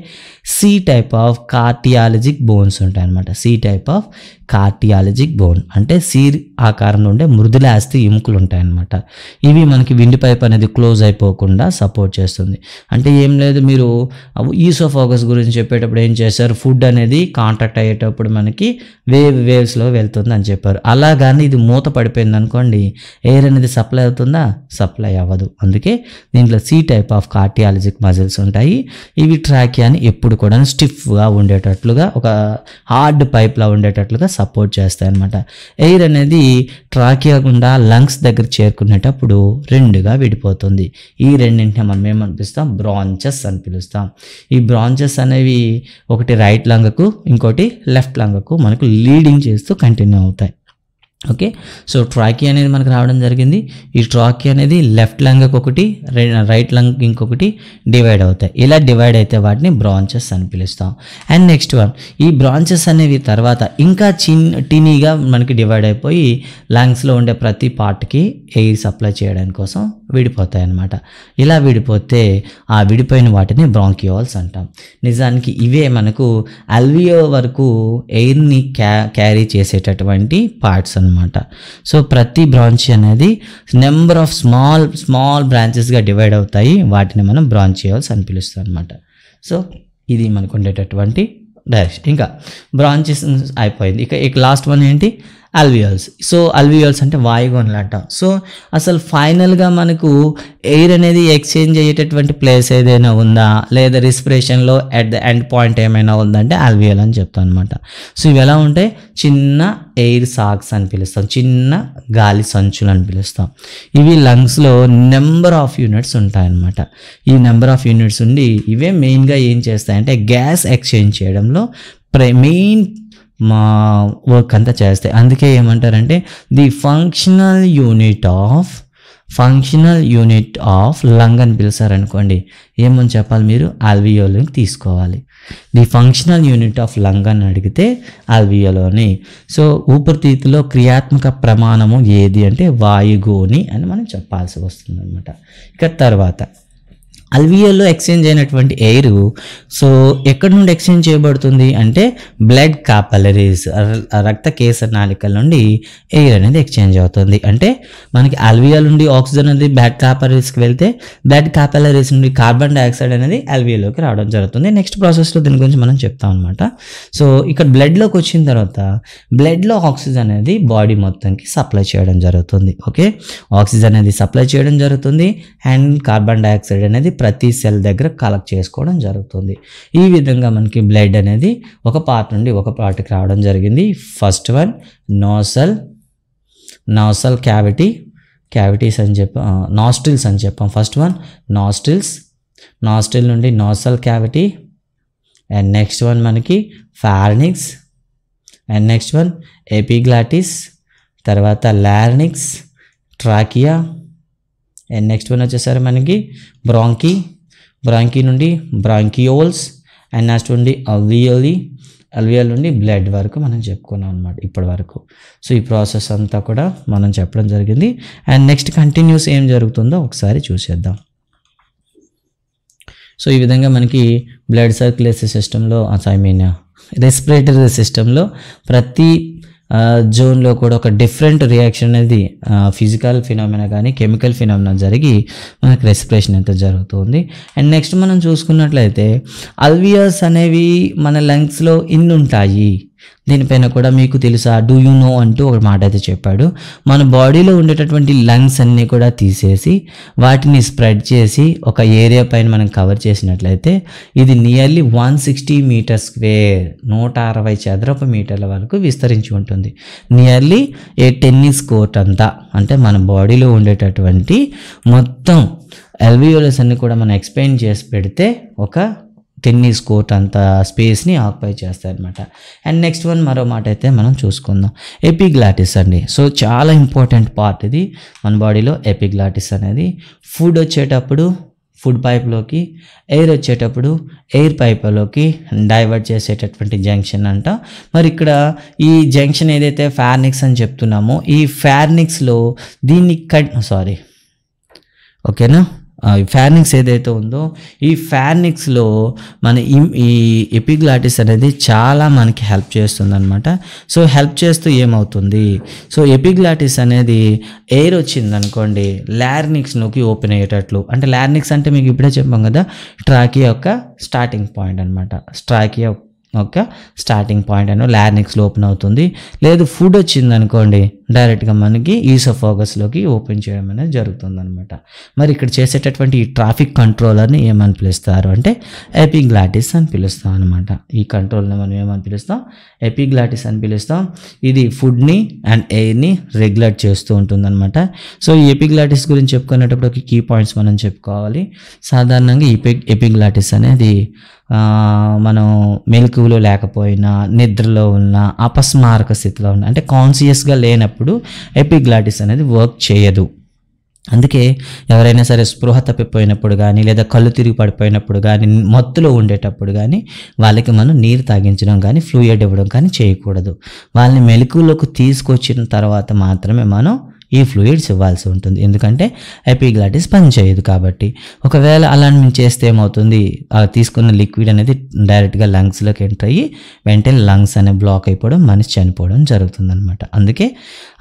సి టైప్ ఆఫ్ కార్డియాలజిక్ బోన్స్ ఉంటాయి అనమాట. సి టైప్ ఆఫ్ కార్డియాలజిక్ బోన్ అంటే సి ఆకారంలో ఉండే మృదులాస్థి ఎముకలు ఉంటాయన్నమాట. ఇవి మనకి విండ్ పైప్ అనేది క్లోజ్ అయిపోకుండా సపోర్ట్ చేస్తుంది. అంటే ఏం లేదు, మీరు ఈసోఫాగస్ గురించి చెప్పేటప్పుడు ఏం చేశారు, ఫుడ్ అనేది కాంటాక్ట్ అయ్యేటప్పుడు మనకి వేవ్స్లో వెళ్తుంది అని చెప్పారు. అలాగానే ఇది మూత పడిపోయింది అనుకోండి, ఎయిర్ అనేది సప్లై అవుతుందా, సప్లై అవ్వదు. అందుకే దీంట్లో సి టైప్ ఆఫ్ కార్డియాలజిక్ మజిల్స్ ఉంటాయి. ఇవి ట్రాకియాని ఎప్పుడు కూడా స్టిఫ్గా ఉండేటట్లుగా, ఒక హార్డ్ పైప్లా ఉండేటట్లుగా సపోర్ట్ చేస్తాయి అన్నమాట. ఎయిర్ అనేది ట్రాకియా గుండా లంగ్స్ దగ్గర చేరుకునేటప్పుడు రెండుగా విడిపోతుంది. ఈ రెండింటిని మనం ఏమనిపిస్తాం, బ్రాంచెస్ అని పిలుస్తాం. ఈ బ్రాంచెస్ అనేవి ఒకటి రైట్ లంగ్కు, ఇంకోటి లెఫ్ట్ లంగ్కు మనకు లీడింగ్ చేస్తూ కంటిన్యూ అవుతాయి. ఓకే, సో ట్రాకియా అనేది మనకు రావడం జరిగింది. ఈ ట్రాకియా అనేది లెఫ్ట్ లంగ్కి ఒకటి, రైట్ లంగ్ ఇంకొకటి డివైడ్ అవుతాయి. ఇలా డివైడ్ అయితే వాటిని బ్రాంచెస్ అని పిలుస్తాం. అండ్ నెక్స్ట్ వన్, ఈ బ్రాంచెస్ అనేవి తర్వాత ఇంకా టీనీగా మనకి డివైడ్ అయిపోయి లంగ్స్లో ఉండే ప్రతి పార్ట్కి ఎయిర్ సప్లై చేయడానికి కోసం విడిపోతాయి అన్నమాట. ఇలా విడిపోతే ఆ విడిపోయిన వాటిని బ్రాంకియోల్స్ అంటాం. నిజానికి ఇవే మనకు అల్వియో వరకు ఎయిర్ని క్యారీ చేసేటటువంటి పార్ట్స్ అన్నమాట. సో ప్రతి బ్రాంచ్ అనేది నెంబర్ ఆఫ్ స్మాల్ బ్రాంచెస్గా డివైడ్ అవుతాయి. వాటిని మనం బ్రాంచియోల్స్ అని పిలుస్తాం అనమాట. సో ఇది మనకు ఉండేటటువంటి డైరెక్షన్. ఇంకా బ్రాంచెస్ అయిపోయింది. ఇక లాస్ట్ వన్ ఏంటి, అల్వియోల్స్. సో అల్వియోల్స్ అంటే వాయుగోనలు అంటాం. సో అసలు ఫైనల్గా మనకు ఎయిర్ అనేది ఎక్స్చేంజ్ అయ్యేటటువంటి ప్లేస్ ఏదైనా ఉందా, లేదా రెస్పిరేషన్లో అట్ ద ఎండ్ పాయింట్ ఏమైనా ఉందంటే అల్వియోల్ అని చెప్తాం అనమాట. సో ఇవి ఎలా ఉంటాయి, చిన్న ఎయిర్ సాక్స్ అని పిలుస్తాం, చిన్న గాలి సంచులు అని పిలుస్తాం. ఇవి లంగ్స్లో నెంబర్ ఆఫ్ యూనిట్స్ ఉంటాయన్నమాట. ఈ నెంబర్ ఆఫ్ యూనిట్స్ ఉండి ఇవే మెయిన్గా ఏం చేస్తాయంటే గ్యాస్ ఎక్స్చేంజ్ చేయడంలో మెయిన్ మా వర్క్ అంతా చేస్తాయి. అందుకే ఏమంటారంటే the functional unit of lung అని పిలిచారనుకోండి, ఏమని చెప్పాలి మీరు, అల్వియోల్ని తీసుకోవాలి. The functional unit of lung అని అడిగితే అల్వియోలోని. సో ఊపిరితిత్తులో క్రియాత్మక ప్రమాణము ఏది అంటే వాయుగోని అని మనం చెప్పాల్సి వస్తుంది అనమాట. ఇక తర్వాత అల్వియోలో ఎక్స్చేంజ్ అయినటువంటి ఎయిర్ సో ఎక్కడి నుండి ఎక్స్చేంజ్ చేయబడుతుంది అంటే బ్లడ్ కాపలరీస్, రక్త కేసర నాళికల నుండి ఎయిర్ అనేది ఎక్స్చేంజ్ అవుతుంది. అంటే మనకి అల్వియోల్ నుండి ఆక్సిజన్ అనేది బ్లడ్ కాపలరీస్కి వెళ్తే బ్లడ్ కాపలరీస్ నుండి కార్బన్ డైఆక్సైడ్ అనేది అల్వియోలోకి రావడం జరుగుతుంది. నెక్స్ట్ ప్రాసెస్లో దీని గురించి మనం చెప్తాం అనమాట. సో ఇక్కడ బ్లడ్లోకి వచ్చిన తర్వాత బ్లడ్లో ఆక్సిజన్ అనేది బాడీ మొత్తంకి సప్లై చేయడం జరుగుతుంది. ఓకే, ఆక్సిజన్ అనేది సప్లై చేయడం జరుగుతుంది అండ్ కార్బన్ డైఆక్సైడ్ అనేది ప్రతి సెల్ దగ్గర కలెక్ట్ చేసుకోవడం జరుగుతుంది. ఈ విధంగా మనకి బ్లడ్ అనేది ఒక పార్ట్ నుండి ఒక పార్ట్కి రావడం జరిగింది. ఫస్ట్ వన్ నాసల్ క్యావిటీస్ అని చెప్పాం, నాస్ట్రిల్స్ అని చెప్పాం. ఫస్ట్ వన్ నాస్ట్రిల్ నుండి nasal cavity, and next one మనకి pharynx, and next one epiglottis, తర్వాత larynx, trachea, and next one వచ్చేసరి మనకి బ్రాంకీ నుండి బ్రాంకియోల్స్, అండ్ నెక్స్ట్ నుండి అల్వియోల్ నుండి బ్లడ్ వరకు మనం చెప్పుకున్నాం అనమాట ఇప్పటి వరకు. సో ఈ ప్రాసెస్ అంతా కూడా మనం చెప్పడం జరిగింది. అండ్ నెక్స్ట్ కంటిన్యూస్ ఏం జరుగుతుందో ఒకసారి చూసేద్దాం. సో ఈ విధంగా మనకి బ్లడ్ సర్క్యులేషన్ సిస్టంలో, రెస్పిరేటరీ సిస్టంలో ప్రతి జోన్లో కూడా ఒక డిఫరెంట్ రియాక్షన్ అనేది ఫిజికల్ ఫినామినా కానీ కెమికల్ ఫినామినా జరిగి మనకి రెస్పిరేషన్ అయితే జరుగుతుంది. అండ్ నెక్స్ట్ మనం చూసుకున్నట్లయితే అల్వియోల్స్ అనేవి మన లంగ్స్లో ఇన్ని ఉంటాయి. దీనిపైన కూడా మీకు తెలుసా, డూ యూ నో అంటూ ఒక మాట అయితే చెప్పాడు. మన బాడీలో ఉండేటటువంటి లంగ్స్ అన్నీ కూడా తీసేసి వాటిని స్ప్రెడ్ చేసి ఒక ఏరియా పైన మనం కవర్ చేసినట్లయితే ఇది నియర్లీ 160 మీటర్ స్క్వేర్, 160 చదరపు మీటర్ల వరకు విస్తరించి ఉంటుంది. నియర్లీ ఏ టెన్నిస్ కోర్ట్ అంతా. అంటే మన బాడీలో ఉండేటటువంటి మొత్తం అల్వియోలస్ అన్ని కూడా మనం ఎక్స్ప్లెయిన్ చేసి పెడితే ఒక టెన్నిస్ కోర్ట్ అంత స్పేస్ని ఆక్యుపై చేస్తాయి అనమాట. అండ్ నెక్స్ట్ వన్ మరో మాట అయితే మనం చూసుకుందాం, ఎపిగ్లాటిస్ అండి. సో చాలా ఇంపార్టెంట్ పార్ట్ ఇది మన బాడీలో. ఎపిగ్లాటిస్ అనేది ఫుడ్ వచ్చేటప్పుడు ఫుడ్ పైప్లోకి, ఎయిర్ వచ్చేటప్పుడు ఎయిర్ పైప్లోకి డైవర్ట్ చేసేటటువంటి జంక్షన్ అంట. మరి ఇక్కడ ఈ జంక్షన్ ఏదైతే ఫార్నిక్స్ అని చెప్తున్నామో, ఈ ఫార్నిక్స్లో దీన్ని ఓకేనా, ఫార్నిక్స్ ఏదైతే ఉందో ఈ ఫార్నిక్స్లో మన ఈ ఎపిగ్లాటిస్ అనేది చాలా మనకి హెల్ప్ చేస్తుంది అనమాట. సో హెల్ప్ చేస్తూ ఏమవుతుంది, సో ఎపిగ్లాటిస్ అనేది ఎయిర్ వచ్చింది అనుకోండి లార్నిక్స్లోకి ఓపెన్ అయ్యేటట్లు. అంటే లార్నిక్స్ అంటే మీకు ఇప్పుడే చెప్పాం కదా, ట్రాకియా యొక్క స్టార్టింగ్ పాయింట్ అనమాట. ట్రాకియా ఒక స్టార్టింగ్ పాయింట్ అని లార్నిక్స్లో ఓపెన్ అవుతుంది. లేదు ఫుడ్ వచ్చింది అనుకోండి డైరెక్ట్గా మనకి ఈసోఫాగస్లోకి ఓపెన్ చేయడం అనేది జరుగుతుంది అనమాట. మరి ఇక్కడ చేసేటటువంటి ఈ ట్రాఫిక్ కంట్రోలర్ని ఏమని పిలుస్తారు అంటే ఎపిగ్లాటిస్ అని పిలుస్తాం అనమాట. ఈ కంట్రోల్ని మనం ఏమని పిలుస్తాం, ఎపిగ్లాటిస్ అని పిలుస్తాం. ఇది ఫుడ్ని అండ్ ఎయిర్ని రెగ్యులేట్ చేస్తూ ఉంటుంది అనమాట. సో ఈ ఎపిగ్లాటిస్ గురించి చెప్పుకునేటప్పుడు ఒక కీ పాయింట్స్ మనం చెప్పుకోవాలి. సాధారణంగా ఎపిగ్లాటిస్ అనేది మనం మెలకువలో లేకపోయినా, నిద్రలో ఉన్న, అపస్మారక స్థితిలో ఉన్న, అంటే కాన్షియస్గా లేనప్పుడు ఎపిగ్లాటిస్ అనేది వర్క్ చేయదు. అందుకే ఎవరైనా సరే స్పృహ తప్పిపోయినప్పుడు కానీ, లేదా కళ్ళు తిరిగి పడిపోయినప్పుడు కానీ, మత్తులో ఉండేటప్పుడు కానీ వాళ్ళకి మనం నీరు తాగించడం కానీ, ఫ్లూయిడ్ ఇవ్వడం కానీ చేయకూడదు. వాళ్ళని మెలకువలోకి తీసుకొచ్చిన తర్వాత మాత్రమే మనం ఈ ఫ్లూయిడ్స్ ఇవ్వాల్సి ఉంటుంది. ఎందుకంటే ఎపిగ్లాటిస్ పనిచేయదు కాబట్టి. ఒకవేళ అలా మేము చేస్తే ఏమవుతుంది, తీసుకున్న లిక్విడ్ అనేది డైరెక్ట్గా లంగ్స్లోకి ఎంటర్ అయ్యి వెంటనే లంగ్స్ అనే బ్లాక్ అయిపోవడం, మనిషి చనిపోవడం జరుగుతుంది అనమాట. అందుకే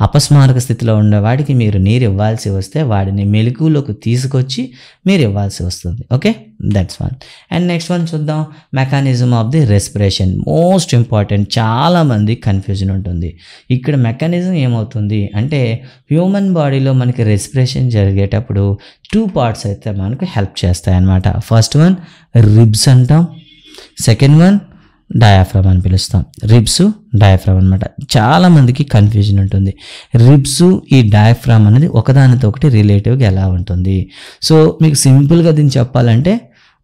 అపస్మారక స్థితిలో ఉండేవాడికి మీరు నీరు ఇవ్వాల్సి వస్తే వాడిని మెలకువలోకి తీసుకొచ్చి మీరు ఇవ్వాల్సి వస్తుంది. Okay, that's one. And next one చూద్దాం, mechanism of the respiration. Most important, చాలామంది కన్ఫ్యూజన్ ఉంటుంది. ఇక్కడ మెకానిజం ఏమవుతుంది అంటే హ్యూమన్ బాడీలో మనకి రెస్పిరేషన్ జరిగేటప్పుడు 2 పార్ట్స్ అయితే మనకు హెల్ప్ చేస్తాయి అన్నమాట. ఫస్ట్ వన్ రిబ్స్ అంటాం, సెకండ్ వన్ డయాఫ్రమ్ అని పిలుస్తాం. రిబ్స్, డయాఫ్రమ్ అనమాట. చాలామందికి కన్ఫ్యూజన్ ఉంటుంది. రిబ్స్, ఈ డయాఫ్రమ్ అనేది ఒకదానితో ఒకటి రిలేటివ్గా ఎలా ఉంటుంది. సో మీకు సింపుల్గా దీన్ని చెప్పాలంటే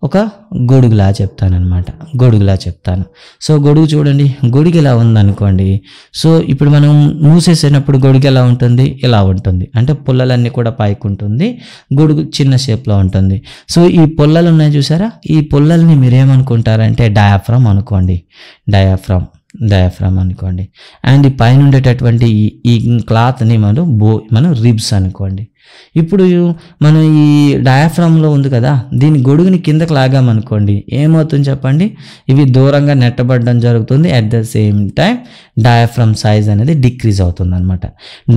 ఒక గొడుగులా చెప్తానమాట. గొడుగులా చెప్తాను. సో గొడుగు చూడండి, గొడుగు ఇలా ఉందనుకోండి. సో ఇప్పుడు మనం మూసేసినప్పుడు గొడుగు ఎలా ఉంటుంది, ఇలా ఉంటుంది. అంటే పుల్లలన్నీ కూడా పైకి ఉంటుంది, గొడుగు చిన్న షేప్లో ఉంటుంది. సో ఈ పుల్లలు ఉన్నాయి చూసారా, ఈ పుల్లల్ని మీరేమనుకుంటారంటే డయాఫ్రమ్ అనుకోండి. డయాఫ్రమ్ అనుకోండి. అండ్ ఈ పైన ఉండేటటువంటి ఈ క్లాత్ని మనం రిబ్స్ అనుకోండి. ఇప్పుడు మనం ఈ డయాఫ్రమ్లో ఉంది కదా, దీని గొడుగుని కిందకి లాగామనుకోండి, ఏమవుతుంది చెప్పండి, ఇవి దూరంగా నెట్టబడడం జరుగుతుంది. At the same time diaphragm size అనేది డిక్రీజ్ అవుతుంది అనమాట.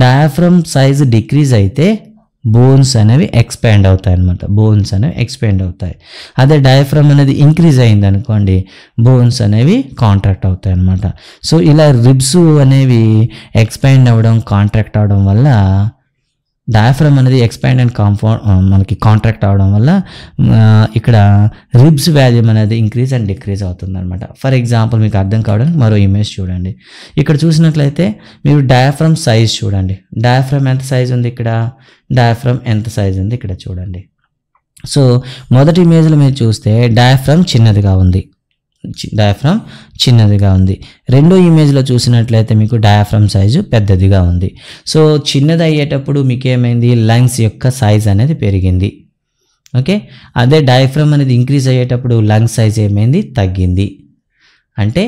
డయాఫ్రమ్ సైజ్ డిక్రీజ్ అయితే బోన్స్ అనేవి ఎక్స్పాండ్ అవుతాయి అనమాట. బోన్స్ అనేవి ఎక్స్పాండ్ అవుతాయి. అదే డయాఫ్రమ్ అనేది ఇంక్రీజ్ అయింది అనుకోండి, బోన్స్ అనేవి కాంట్రాక్ట్ అవుతాయి అనమాట. సో ఇలా రిబ్స్ అనేవి ఎక్స్పాండ్ అవ్వడం, కాంట్రాక్ట్ అవడం వల్ల, డయాఫ్రమ్ అనేది ఎక్స్పాండ్ అండ్ మనకి కాంట్రాక్ట్ అవడం వల్ల ఇక్కడ రిబ్స్ వాల్యూమ్ అనేది ఇంక్రీజ్ అండ్ డిక్రీజ్ అవుతుంది అనమాట. ఫర్ ఎగ్జాంపుల్ మీకు అర్థం కావడానికి మరో ఇమేజ్ చూడండి. ఇక్కడ చూసినట్లయితే మీరు డయాఫ్రమ్ సైజ్ చూడండి. డయాఫ్రమ్ ఎంత సైజ్ ఉంది ఇక్కడ, డయాఫ్రమ్ ఎంత సైజ్ ఉంది ఇక్కడ చూడండి. సో మొదటి ఇమేజ్లో మీరు చూస్తే డయాఫ్రమ్ చిన్నదిగా ఉంది. రెండో ఇమేజ్లో చూసినట్లయితే మీకు డయాఫ్రమ్ సైజు పెద్దదిగా ఉంది. సో చిన్నది అయ్యేటప్పుడు మీకు ఏమైంది, లంగ్స్ యొక్క సైజ్ అనేది పెరిగింది. ఓకే, అదే డయాఫ్రమ్ అనేది ఇంక్రీజ్ అయ్యేటప్పుడు లంగ్స్ సైజ్ ఏమైంది, తగ్గింది. అంటే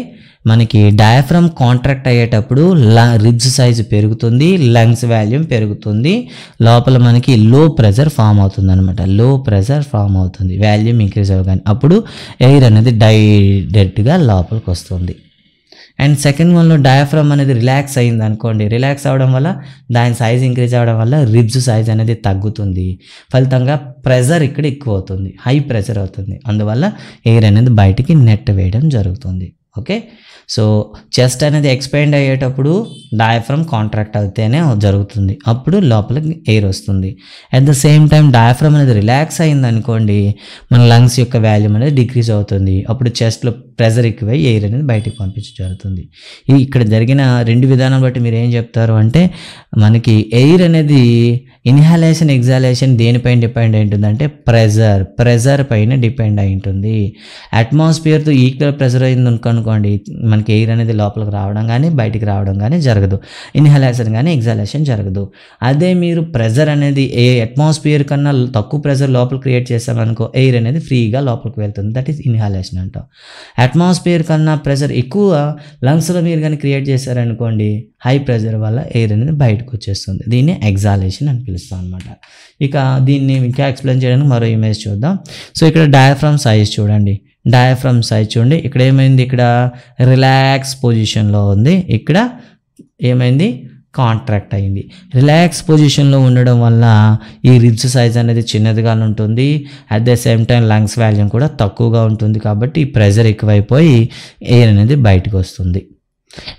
మనకి డయాఫ్రమ్ కాంట్రాక్ట్ అయ్యేటప్పుడు రిబ్స్ సైజు పెరుగుతుంది, లంగ్స్ వాల్యూమ్ పెరుగుతుంది, లోపల మనకి లో ప్రెజర్ ఫామ్ అవుతుంది అనమాట. లో ప్రెజర్ ఫామ్ అవుతుంది, వాల్యూమ్ ఇంక్రీజ్ అవ్వగానే. అప్పుడు ఎయిర్ అనేది డైరెక్ట్గా లోపలికి వస్తుంది. అండ్ సెకండ్ వన్లో డయాఫ్రమ్ అనేది రిలాక్స్ అయింది అనుకోండి, రిలాక్స్ అవ్వడం వల్ల దాని సైజ్ ఇంక్రీజ్ అవ్వడం వల్ల రిబ్స్ సైజ్ అనేది తగ్గుతుంది. ఫలితంగా ప్రెజర్ ఇక్కడ ఎక్కువ అవుతుంది, హై ప్రెజర్ అవుతుంది. అందువల్ల ఎయిర్ అనేది బయటికి నెట్ వేయడం జరుగుతుంది. ఓకే, సో చెస్ట్ అనేది ఎక్స్పాండ్ అయ్యేటప్పుడు డయాఫ్రమ్ కాంట్రాక్ట్ అయితేనే జరుగుతుంది, అప్పుడు లోపలికి ఎయిర్ వస్తుంది. At the same time diaphragm అనేది రిలాక్స్ అయింది అనుకోండి, మన లంగ్స్ యొక్క వాల్యూమ్ అనేది డిక్రీజ్ అవుతుంది, అప్పుడు చెస్ట్లో ప్రెజర్ ఎక్కువై ఎయిర్ అనేది బయటికి పంపించడం జరుగుతుంది. ఇక్కడ జరిగిన రెండు విధానాలు బట్టి మీరు ఏం చెప్తారు అంటే, మనకి ఎయిర్ అనేది ఇన్హాలేషన్ ఎగ్జాలేషన్ దేనిపైన డిపెండ్ అయి ఉంటుందంటే ప్రెజర్ పైన డిపెండ్ అయి ఉంటుంది. అట్మాస్ఫియర్తో ఈక్వల్ ప్రెజర్ అయింది అనుకోండి, మనకి ఎయిర్ అనేది లోపలికి రావడం కానీ బయటికి రావడం కానీ జరగదు, ఇన్హాలేషన్ కానీ ఎగ్జాలేషన్ జరగదు. అదే మీరు ప్రెజర్ అనేది అట్మాస్ఫియర్ కన్నా తక్కువ ప్రెజర్ లోపల క్రియేట్ చేసామనుకో, ఎయిర్ అనేది ఫ్రీగా లోపలికి వెళ్తుంది, దట్ ఈస్ ఇన్హాలేషన్ అంటాం. అట్మాస్ఫియర్ కన్నా ప్రెజర్ ఎక్కువ లంగ్స్లో మీరు కానీ క్రియేట్ చేశారనుకోండి, హై ప్రెజర్ వల్ల ఎయిర్ అనేది బయటకు వచ్చేస్తుంది, దీన్ని ఎగ్జాలేషన్ అని పిలుస్తాం అనమాట. ఇక దీన్ని ఇంకా ఎక్స్ప్లెయిన్ చేయడానికి మరో ఇమేజ్ చూద్దాం. సో ఇక్కడ డయాఫ్రమ్ సైజ్ చూడండి, ఇక్కడ ఏమైంది, ఇక్కడ రిలాక్స్ పొజిషన్లో ఉంది, ఇక్కడ ఏమైంది కాంట్రాక్ట్ అయింది. రిలాక్స్ పొజిషన్లో ఉండడం వల్ల ఈ రిబ్స్ సైజ్ అనేది చిన్నదిగా ఉంటుంది, at the same time lungs volume కూడా తక్కువగా ఉంటుంది, కాబట్టి ఈ ప్రెజర్ ఎక్కువైపోయి ఎయిర్ అనేది బయటకు వస్తుంది.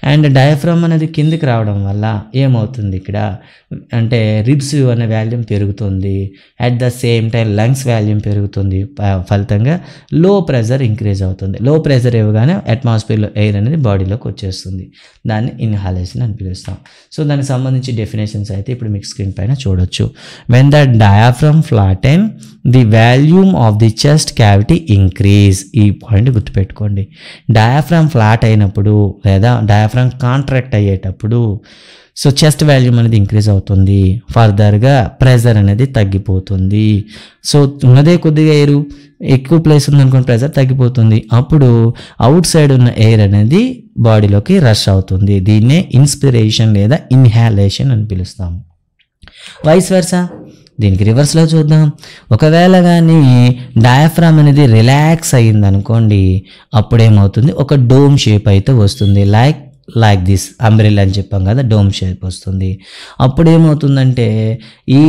అండ్ డయాఫ్రమ్ అనేది కిందికి రావడం వల్ల ఏమవుతుంది, ఇక్కడ అంటే రిబ్స్ అనే వాల్యూమ్ పెరుగుతుంది, at the same time lungs volume పెరుగుతుంది, ఫలితంగా లో ప్రెజర్ ఇంక్రీజ్ అవుతుంది. లో ప్రెజర్ ఇవ్వగానే అట్మాస్ఫియర్లో ఎయిర్ అనేది బాడీలోకి వచ్చేస్తుంది, దాన్ని ఇన్హాలేషన్ అని పిలుస్తాం. సో దానికి సంబంధించి డెఫినేషన్స్ అయితే ఇప్పుడు మీకు స్క్రీన్ పైన చూడొచ్చు. When the diaphragm flatten the volume of the chest cavity increase. ఈ పాయింట్ గుర్తుపెట్టుకోండి, డయాఫ్రమ్ ఫ్లాట్ అయినప్పుడు లేదా డయాఫ్రమ్ కాంట్రాక్ట్ అయ్యేటప్పుడు సో చెస్ట్ వాల్యూమ్ అనేది ఇంక్రీజ్ అవుతుంది, ఫర్దర్గా ప్రెజర్ అనేది తగ్గిపోతుంది. సో ఉన్నదే కొద్దిగా ఎయిర్, ఎక్కువ ప్లేస్ ఉందనుకోండి ప్రెజర్ తగ్గిపోతుంది, అప్పుడు అవుట్ సైడ్ ఉన్న ఎయిర్ అనేది బాడీలోకి రష్ అవుతుంది, దీన్నే ఇన్స్పిరేషన్ లేదా ఇన్హాలేషన్ అని పిలుస్తాము. వైస్ వర్సా, దీనికి రివర్స్లో చూద్దాం. ఒకవేళ కానీ డయాఫ్రామ్ అనేది రిలాక్స్ అయ్యింది అనుకోండి, అప్పుడేమవుతుంది, ఒక డోమ్ షేప్ అయితే వస్తుంది, లైక్ దిస్ అంబ్రెల్లా అని చెప్పాం కదా, డోమ్ షేప్ వస్తుంది. అప్పుడు ఏమవుతుందంటే ఈ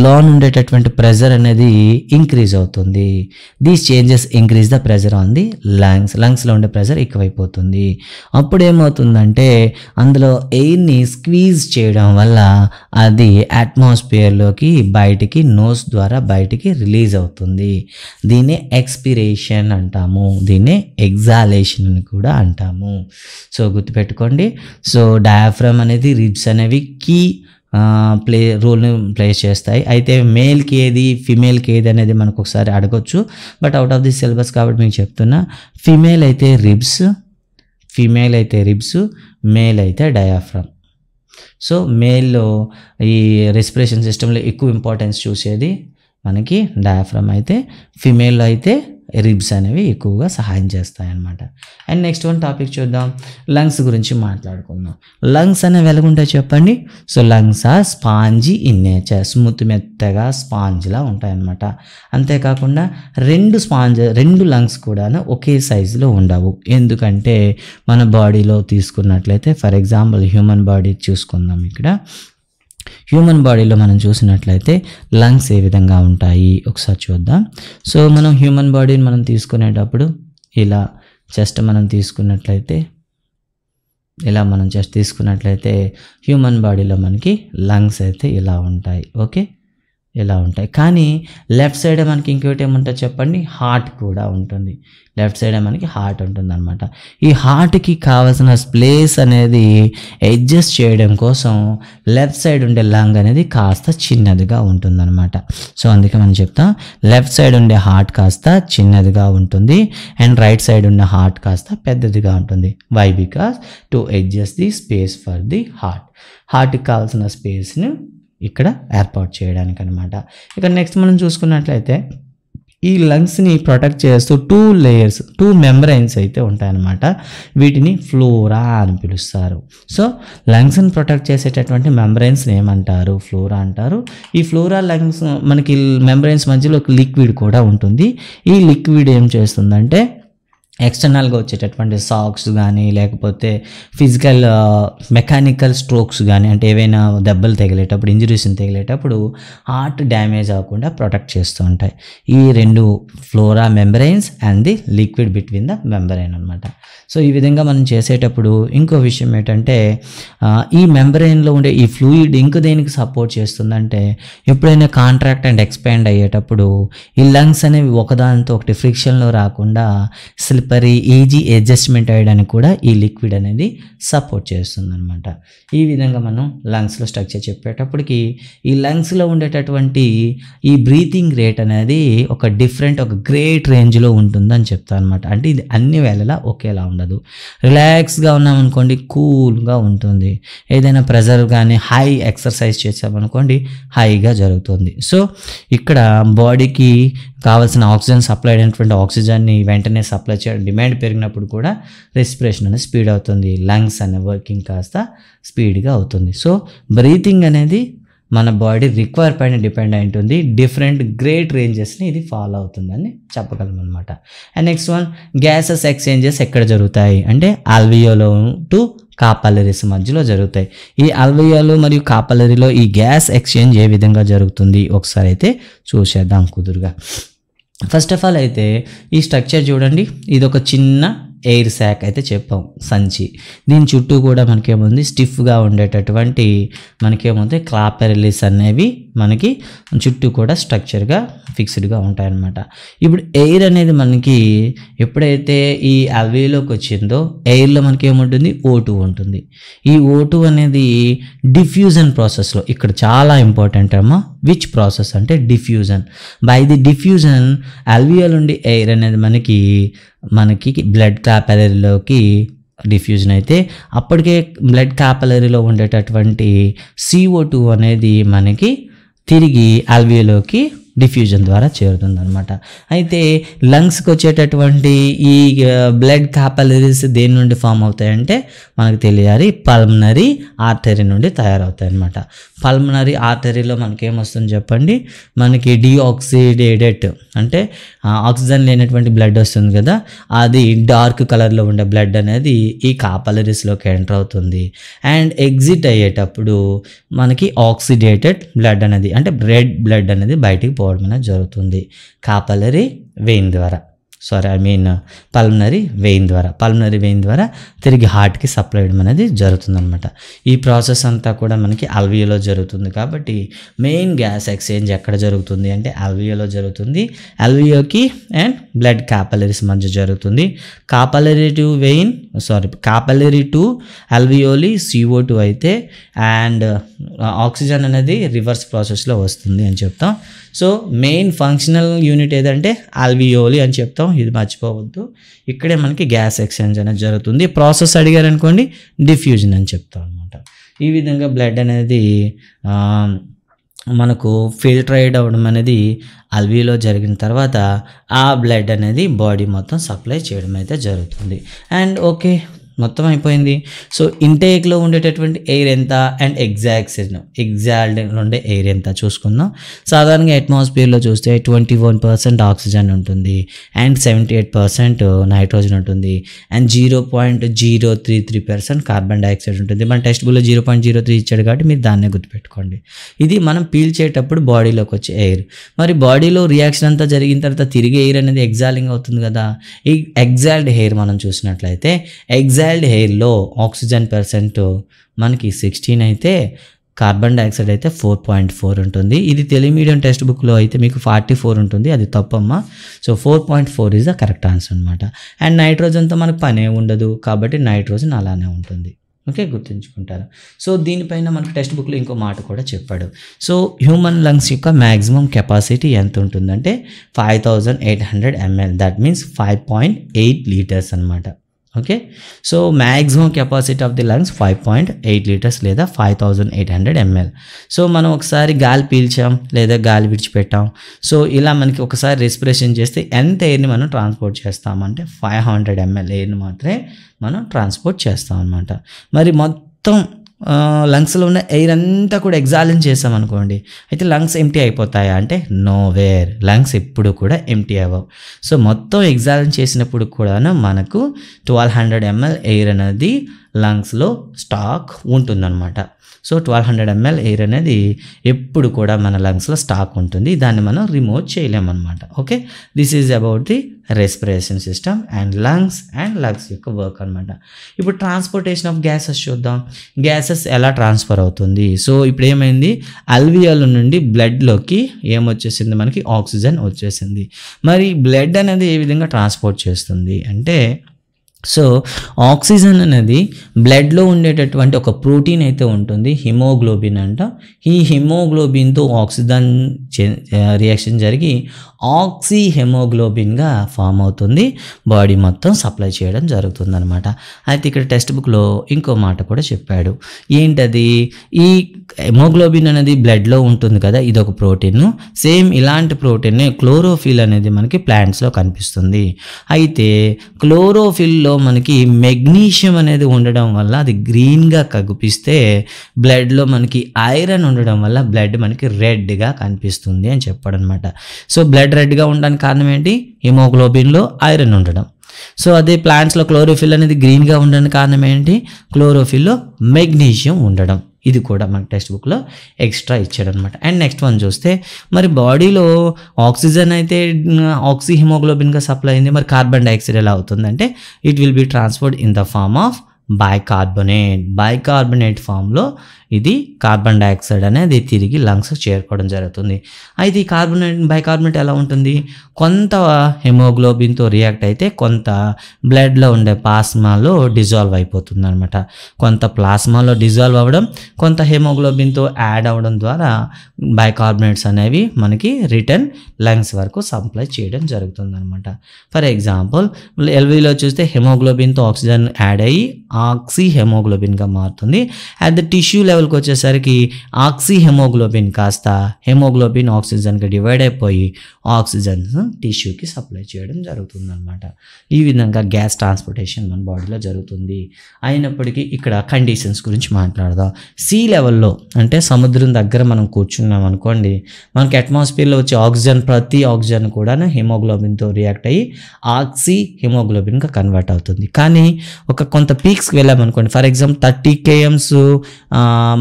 లోన్ ఉండేటటువంటి ప్రెజర్ అనేది ఇంక్రీజ్ అవుతుంది. These changes increase the pressure on the లంగ్స్లో ఉండే ప్రెజర్ ఎక్కువైపోతుంది. అప్పుడు ఏమవుతుందంటే అందులో ఎయిర్ని స్క్వీజ్ చేయడం వల్ల అది అట్మాస్ఫియర్లోకి బయటికి నోస్ ద్వారా బయటికి రిలీజ్ అవుతుంది, దీన్నే ఎక్స్పిరేషన్ అంటాము, దీన్నే ఎగ్జాలేషన్ అని కూడా అంటాము. సో గుర్తుపెట్టుకోండి. సో డయాఫ్రమ్ అనేది రిబ్స్ అనేవి కీ రోల్ని ప్లే చేస్తాయి. అయితే మేల్కి ఏది ఫిమేల్కి ఏది అనేది మనకు ఒకసారి అడగొచ్చు, but out of the syllabus కాబట్టి మీకు చెప్తున్నా. ఫిమేల్ అయితే రిబ్స్, మేల్ అయితే డయాఫ్రమ్. సో మేల్లో ఈ రెస్పిరేషన్ సిస్టంలో ఎక్కువ ఇంపార్టెన్స్ చూసేది మనకి డయాఫ్రమ్ అయితే, ఫిమేల్లో అయితే రిబ్స్ అనేవి ఎక్కువగా సహాయం చేస్తాయి అన్నమాట. అండ్ నెక్స్ట్ వన్ టాపిక్ చూద్దాం, లంగ్స్ గురించి మాట్లాడుకుందాం. లంగ్స్ అనేవి ఎలాగుంటాయి చెప్పండి. So lungs are spongy in nature, smooth మెత్తగా స్పాంజ్లా ఉంటాయన్నమాట. అంతేకాకుండా రెండు లంగ్స్ కూడా ఒకే సైజులో ఉండవు, ఎందుకంటే మన బాడీలో తీసుకున్నట్లయితే ఫర్ ఎగ్జాంపుల్ హ్యూమన్ బాడీ చూసుకుందాం. ఇక్కడ హ్యూమన్ బాడీలో మనం చూసినట్లయితే లంగ్స్ ఏ విధంగా ఉంటాయి ఒకసారి చూద్దాం. సో మనం హ్యూమన్ బాడీని మనం తీసుకునేటప్పుడు ఇలా చెస్ట్ మనం తీసుకున్నట్లయితే హ్యూమన్ బాడీలో మనకి లంగ్స్ అయితే ఇలా ఉంటాయి, ఓకే, ఇలా ఉంటాయి. కానీ లెఫ్ట్ సైడ్ మనకి ఇంకోటి ఏముంటుంది చెప్పండి, హార్ట్ కూడా ఉంటుంది. లెఫ్ట్ సైడ్ మనకి హార్ట్ ఉంటుంది అనమాట. ఈ హార్ట్కి కావాల్సిన ప్లేస్ అనేది అడ్జస్ట్ చేయడం కోసం లెఫ్ట్ సైడ్ ఉండే లంగ్ అనేది కాస్త చిన్నదిగా ఉంటుందన్నమాట. సో అందుకే మనం చెప్తాం లెఫ్ట్ సైడ్ ఉండే హార్ట్ కాస్త చిన్నదిగా ఉంటుంది అండ్ రైట్ సైడ్ ఉండే హార్ట్ కాస్త పెద్దదిగా ఉంటుంది. Why? Because to adjust the space for the హార్ట్కి కావాల్సిన స్పేస్ని ఇక్కడ ఏర్పాటు చేయడానికి అనమాట. ఇక నెక్స్ట్ మనం చూసుకున్నట్లయితే ఈ లంగ్స్ని ప్రొటెక్ట్ చేస్తూ టూ మెంబ్రైన్స్ అయితే ఉంటాయన్నమాట. వీటిని ఫ్లోరా అని పిలుస్తారు. సో లంగ్స్ని ప్రొటెక్ట్ చేసేటటువంటి మెంబ్రైన్స్ని ఏమంటారు? ఫ్లోరా అంటారు. ఈ ఫ్లోరా లంగ్స్ మనకి మెంబ్రైన్స్ మధ్యలో ఒక లిక్విడ్ కూడా ఉంటుంది. ఈ లిక్విడ్ ఏం చేస్తుందంటే ఎక్స్టర్నల్గా వచ్చేటటువంటి సాక్స్ కానీ లేకపోతే ఫిజికల్ మెకానికల్ స్ట్రోక్స్ కానీ అంటే ఏవైనా దెబ్బలు తగిలేటప్పుడు ఇంజరీస్ని తగిలేటప్పుడు హార్ట్ డ్యామేజ్ అవ్వకుండా ప్రొటెక్ట్ చేస్తూ ఉంటాయి. ఈ రెండు flora మెంబ్రైన్స్ and the liquid between the membrane అనమాట. సో ఈ విధంగా మనం చేసేటప్పుడు ఇంకో విషయం ఏంటంటే ఈ మెంబ్రైన్లో ఉండే ఈ ఫ్లూయిడ్ ఇంకో దేనికి సపోర్ట్ చేస్తుందంటే ఎప్పుడైనా కాంట్రాక్ట్ అండ్ ఎక్స్పాండ్ అయ్యేటప్పుడు ఈ లంగ్స్ అనేవి ఒకదానితో ఒకటి ఫ్రిక్షన్లో రాకుండా స్లిప్ తదుపరి ఈజీ అడ్జస్ట్మెంట్ అయ్యడానికి కూడా ఈ లిక్విడ్ అనేది సపోర్ట్ చేస్తుంది అనమాట. ఈ విధంగా మనం లంగ్స్లో స్ట్రక్చర్ చెప్పేటప్పటికి ఈ లంగ్స్లో ఉండేటటువంటి ఈ బ్రీతింగ్ రేట్ అనేది ఒక గ్రేట్ రేంజ్లో ఉంటుందని చెప్తాను అనమాట. అంటే ఇది అన్ని వేళలా ఒకేలా ఉండదు. రిలాక్స్గా ఉన్నామనుకోండి కూల్గా ఉంటుంది. ఏదైనా ప్రెజర్ కానీ హై ఎక్సర్సైజ్ చేసామనుకోండి హైగా జరుగుతుంది. సో ఇక్కడ బాడీకి కావాల్సిన ఆక్సిజన్ సప్లై అయినటువంటి ఆక్సిజన్ని వెంటనే సప్లై చేయడం డిమాండ్ పెరిగినప్పుడు కూడా రెస్పిరేషన్ అనేది స్పీడ్ అవుతుంది. లంగ్స్ అనే వర్కింగ్ కాస్త స్పీడ్గా అవుతుంది. సో బ్రీతింగ్ అనేది మన బాడీ రిక్వైర్ పైన డిపెండ్ అయి ఉంటుంది. డిఫరెంట్ గ్రేట్ రేంజెస్ని ఇది ఫాలో అవుతుందని చెప్పగలం అనమాట. And next one, gases exchanges ఎక్కడ జరుగుతాయి అంటే ఆల్వియోలో టు కాపలరీస్ మధ్యలో జరుగుతాయి. ఈ ఆల్వియోలు మరియు కాపలరీలో ఈ గ్యాస్ ఎక్స్చేంజ్ ఏ విధంగా జరుగుతుంది ఒకసారి అయితే చూసేద్దాం కుదురుగా. ఫస్ట్ ఆఫ్ ఆల్ అయితే ఈ స్ట్రక్చర్ చూడండి, ఇది ఒక చిన్న ఎయిర్ శాక్ అయితే చెప్పాం, సంచి. దీని చుట్టూ కూడా మనకేముంది స్టిఫ్గా ఉండేటటువంటి మనకేముంది క్లాపెరలిస్ అనేవి మనకి చుట్టూ కూడా స్ట్రక్చర్గా ఫిక్స్డ్గా ఉంటాయన్నమాట. ఇప్పుడు ఎయిర్ అనేది మనకి ఎప్పుడైతే ఈ అల్వేలోకి వచ్చిందో ఎయిర్లో మనకి ఏముంటుంది O2 ఉంటుంది. ఈ O2 అనేది డిఫ్యూజన్ ప్రాసెస్లో, ఇక్కడ చాలా ఇంపార్టెంట్ అమ్మా, విచ్ ప్రాసెస్ అంటే డిఫ్యూజన్. బై ది డిఫ్యూజన్ అల్వియోల్ నుండి ఎయిర్ అనేది మనకి బ్లడ్ క్యాపిలరీలోకి డిఫ్యూజన్ అయితే అప్పటికే బ్లడ్ క్యాపిలరీలో ఉండేటటువంటి CO2 అనేది మనకి తిరిగి ఆల్వియోలోకి డిఫ్యూజన్ ద్వారా చేరుతుంది అనమాట. అయితే లంగ్స్కి వచ్చేటటువంటి ఈ బ్లడ్ క్యాపిలరీస్ దేని నుండి ఫామ్ అవుతాయంటే మనకు తెలియాలి, పల్మనరీ ఆర్టరీ నుండి తయారవుతాయి అనమాట. పల్మనరీ ఆర్టరీలో మనకేమొస్తుంది చెప్పండి, మనకి డీఆక్సిడేటెడ్ అంటే ఆక్సిజన్ లేనటువంటి బ్లడ్ వస్తుంది కదా, అది డార్క్ కలర్లో ఉండే బ్లడ్ అనేది ఈ కాపలరీస్లోకి ఎంటర్ అవుతుంది. అండ్ ఎగ్జిట్ అయ్యేటప్పుడు మనకి ఆక్సిడేటెడ్ బ్లడ్ అనేది అంటే రెడ్ బ్లడ్ అనేది బయటికి పోవడం అనేది జరుగుతుంది కాపలరీ వెయిన్ ద్వారా, పల్మనరీ వెయిన్ ద్వారా తిరిగి హార్ట్కి సప్లై చేయడం అనేది జరుగుతుంది అనమాట. ఈ ప్రాసెస్ అంతా కూడా మనకి ఆల్వియోలో జరుగుతుంది. కాబట్టి మెయిన్ గ్యాస్ ఎక్స్చేంజ్ ఎక్కడ జరుగుతుంది అంటే ఆల్వియోలో జరుగుతుంది. ఆల్వియోకి అండ్ బ్లడ్ క్యాపిలరీస్ మధ్య జరుగుతుంది. కాపలరీ టు ఆల్వియోలి CO2 అయితే అండ్ ఆక్సిజన్ అనేది రివర్స్ ప్రాసెస్లో వస్తుంది అని చెప్తాం. సో మెయిన్ ఫంక్షనల్ యూనిట్ ఏదంటే ఆల్వియోలి అని చెప్తాం, ఇది మర్చిపోవద్దు. ఇక్కడే మనకి గ్యాస్ ఎక్స్చేంజ్ అనేది జరుగుతుంది. ప్రాసెస్ అడిగారు అనుకోండి డిఫ్యూజన్ అని చెప్తాం అనమాట. ఈ విధంగా బ్లడ్ అనేది మనకు ఫిల్టర్ అవ్వడం అనేది ఆల్వియోలో జరిగిన తర్వాత ఆ బ్లడ్ అనేది బాడీ మొత్తం సప్లై చేయడం అయితే జరుగుతుంది. అండ్ ఓకే, మొత్తం అయిపోయింది. సో ఇంటేక్లో ఉండేటటువంటి ఎయిర్ ఎంత అండ్ ఎగ్జాల్డ్ ఉండే ఎయిర్ ఎంత చూసుకుందాం. సాధారణంగా అట్మాస్ఫియర్లో చూస్తే 21% ఆక్సిజన్ ఉంటుంది అండ్ 78% నైట్రోజన్ ఉంటుంది అండ్ 0.033% కార్బన్ డైఆక్సైడ్ ఉంటుంది. మన టెక్స్ట్ బుక్లో 0.03 ఇచ్చాడు కాబట్టి మీరు దాన్నే గుర్తుపెట్టుకోండి. ఇది మనం పీల్చేటప్పుడు బాడీలోకి వచ్చే ఎయిర్. మరి బాడీలో రియాక్షన్ అంతా జరిగిన తర్వాత తిరిగి ఎయిర్ అనేది ఎగ్జాలింగ్ అవుతుంది కదా. ఈ ఎగ్జాల్డ్ ఎయిర్ మనం చూసినట్లయితే ఎగ్జాల్డ్ ఎయిర్లో ఆక్సిజన్ % మనకి 16 అయితే కార్బన్ డైఆక్సైడ్ అయితే 4.4 ఉంటుంది. ఇది తెలుగు మీడియం టెక్స్ట్ బుక్లో అయితే మీకు 44 ఉంటుంది, అది తప్పమ్మా. So 4.4 is the correct answer అనమాట. అండ్ నైట్రోజన్తో మనకు పనే ఉండదు కాబట్టి నైట్రోజన్ అలానే ఉంటుంది. ఓకే, గుర్తుంచుకుంటారు. సో దీనిపైన మనకు టెక్స్ట్ బుక్లో ఇంకో మాట కూడా చెప్పాడు. సో హ్యూమన్ లంగ్స్ యొక్క మ్యాక్సిమం కెపాసిటీ ఎంత ఉంటుందంటే 5800 ml, దట్ మీన్స్ 5.8 లీటర్స్ అనమాట. Okay, so maximum capacity of the lungs 5.8 litres లేదా 5800 ml. సో మనం ఒకసారి గాలి పీల్చాం లేదా గాలి విడిచిపెట్టాం. సో ఇలా మనకి ఒకసారి రెస్పిరేషన్ చేస్తే ఎంత ఎయిర్ని మనం ట్రాన్స్పోర్ట్ చేస్తామంటే 500 ml ఎయిర్ని మాత్రమే మనం ట్రాన్స్పోర్ట్ చేస్తాం అనమాట. మరి మొత్తం లంగ్స్లో ఉన్న ఎయిర్ అంతా కూడా ఎగ్జాలిన్ చేసామనుకోండి, అయితే లంగ్స్ ఎంటీ అయిపోతాయా అంటే నోవేర్, లంగ్స్ ఎప్పుడు కూడా ఎంటీ అవ్వవు. సో మొత్తం ఎగ్జాలిన్ చేసినప్పుడు కూడా మనకు 1200 ml ఎయిర్ అనేది లంగ్స్లో స్టాక్ ఉంటుందన్నమాట. సో 1200 ml ఎయిర్ అనేది ఎప్పుడు కూడా మన లంగ్స్లో స్టాక్ ఉంటుంది, దాన్ని మనం రిమూవ్ చేయలేమన్నమాట. Okay, this is about the respiration system and lungs యొక్క వర్క్ అనమాట. ఇప్పుడు ట్రాన్స్పోర్టేషన్ ఆఫ్ గ్యాసెస్ చూద్దాం. గ్యాసెస్ ఎలా ట్రాన్స్ఫర్ అవుతుంది? సో ఇప్పుడు ఏమైంది, అల్వియోల నుండి బ్లడ్లోకి ఏమొచ్చేసింది, మనకి ఆక్సిజన్ వచ్చేసింది. మరి బ్లడ్ అనేది ఏ విధంగా ట్రాన్స్పోర్ట్ చేస్తుంది అంటే, సో ఆక్సిజన్ అనేది బ్లడ్లో ఉండేటటువంటి ఒక ప్రోటీన్ అయితే ఉంటుంది, హిమోగ్లోబిన్ అంట. ఈ హిమోగ్లోబిన్తో ఆక్సిజన్ రియాక్షన్ జరిగి ఆక్సీ హెమోగ్లోబిన్గా ఫామ్ అవుతుంది, బాడీ మొత్తం సప్లై చేయడం జరుగుతుంది అనమాట. అయితే ఇక్కడ టెక్స్ట్ బుక్లో ఇంకో మాట కూడా చెప్పాడు. ఏంటది, ఈ హెమోగ్లోబిన్ అనేది బ్లడ్లో ఉంటుంది కదా, ఇది ఒక ప్రోటీన్. సేమ్ ఇలాంటి ప్రోటీన్నే క్లోరోఫిల్ అనేది మనకి ప్లాంట్స్లో కనిపిస్తుంది. అయితే క్లోరోఫిల్లో మనకి మెగ్నీషియం అనేది ఉండడం వల్ల అది గ్రీన్గా కనిపిస్తే, బ్లడ్లో మనకి ఐరన్ ఉండడం వల్ల బ్లడ్ మనకి రెడ్గా కనిపిస్తుంది అని చెప్పాడు అనమాట. సో బ్లడ్ రెడ్గా ఉండడానికి కారణం ఏంటి, హిమోగ్లోబిన్లో ఐరన్ ఉండడం. సో అదే ప్లాంట్స్లో క్లోరోఫిల్ అనేది గ్రీన్గా ఉండడానికి కారణం ఏంటి, క్లోరోఫిల్లో మెగ్నీషియం ఉండడం. ఇది కూడా మనకి టెక్స్ట్ బుక్లో ఎక్స్ట్రా ఇచ్చాడు అనమాట. అండ్ నెక్స్ట్ వన్ చూస్తే, మరి బాడీలో ఆక్సిజన్ అయితే ఆక్సీ హిమోగ్లోబిన్గా సప్లై అయింది, మరి కార్బన్ డైఆక్సైడ్ ఎలా అవుతుందంటే, it will be transferred in the form of bicarbonate ఫామ్లో ఇది కార్బన్ డైఆక్సైడ్ అనేది తిరిగి లంగ్స్ చేరుకోవడం జరుగుతుంది. అయితే ఈ బైకార్బోనేట్ ఎలా ఉంటుంది, కొంత హెమోగ్లోబిన్తో రియాక్ట్ అయితే కొంత బ్లడ్లో ఉండే ప్లాస్మాలో డిజాల్వ్ అయిపోతుంది అనమాట. కొంత ప్లాస్మాలో డిజాల్వ్ అవ్వడం, కొంత హెమోగ్లోబిన్తో యాడ్ అవ్వడం ద్వారా బైకార్బోనేట్స్ అనేవి మనకి రిటర్న్ లంగ్స్ వరకు సప్లై చేయడం జరుగుతుంది అనమాట. ఫర్ ఎగ్జాంపుల్ ఎల్వీలో చూస్తే హెమోగ్లోబిన్తో ఆక్సిజన్ యాడ్ అయ్యి ఆక్సీ హెమోగ్లోబిన్గా మారుతుంది. అట్ ద టిష్యూ లెవెల్కి వచ్చేసరికి ఆక్సీ హెమోగ్లోబిన్ కాస్త హెమోగ్లోబిన్ ఆక్సిజన్గా డివైడ్ అయిపోయి ఆక్సిజన్ టిష్యూకి సప్లై చేయడం జరుగుతుంది అనమాట. ఈ విధంగా గ్యాస్ ట్రాన్స్పోర్టేషన్ మన బాడీలో జరుగుతుంది. అయినప్పటికీ ఇక్కడ కండిషన్స్ గురించి మాట్లాడదాం. సీ లెవెల్లో అంటే సముద్రం దగ్గర మనం కూర్చున్నాం అనుకోండి, మనకి అట్మాస్ఫియర్లో వచ్చే ఆక్సిజన్, ప్రతి ఆక్సిజన్ కూడా హెమోగ్లోబిన్తో రియాక్ట్ అయ్యి ఆక్సీ హెమోగ్లోబిన్గా కన్వర్ట్ అవుతుంది. కానీ కొంత పీక్స్కి వెళ్ళామనుకోండి, ఫర్ ఎగ్జాంపుల్ 30 km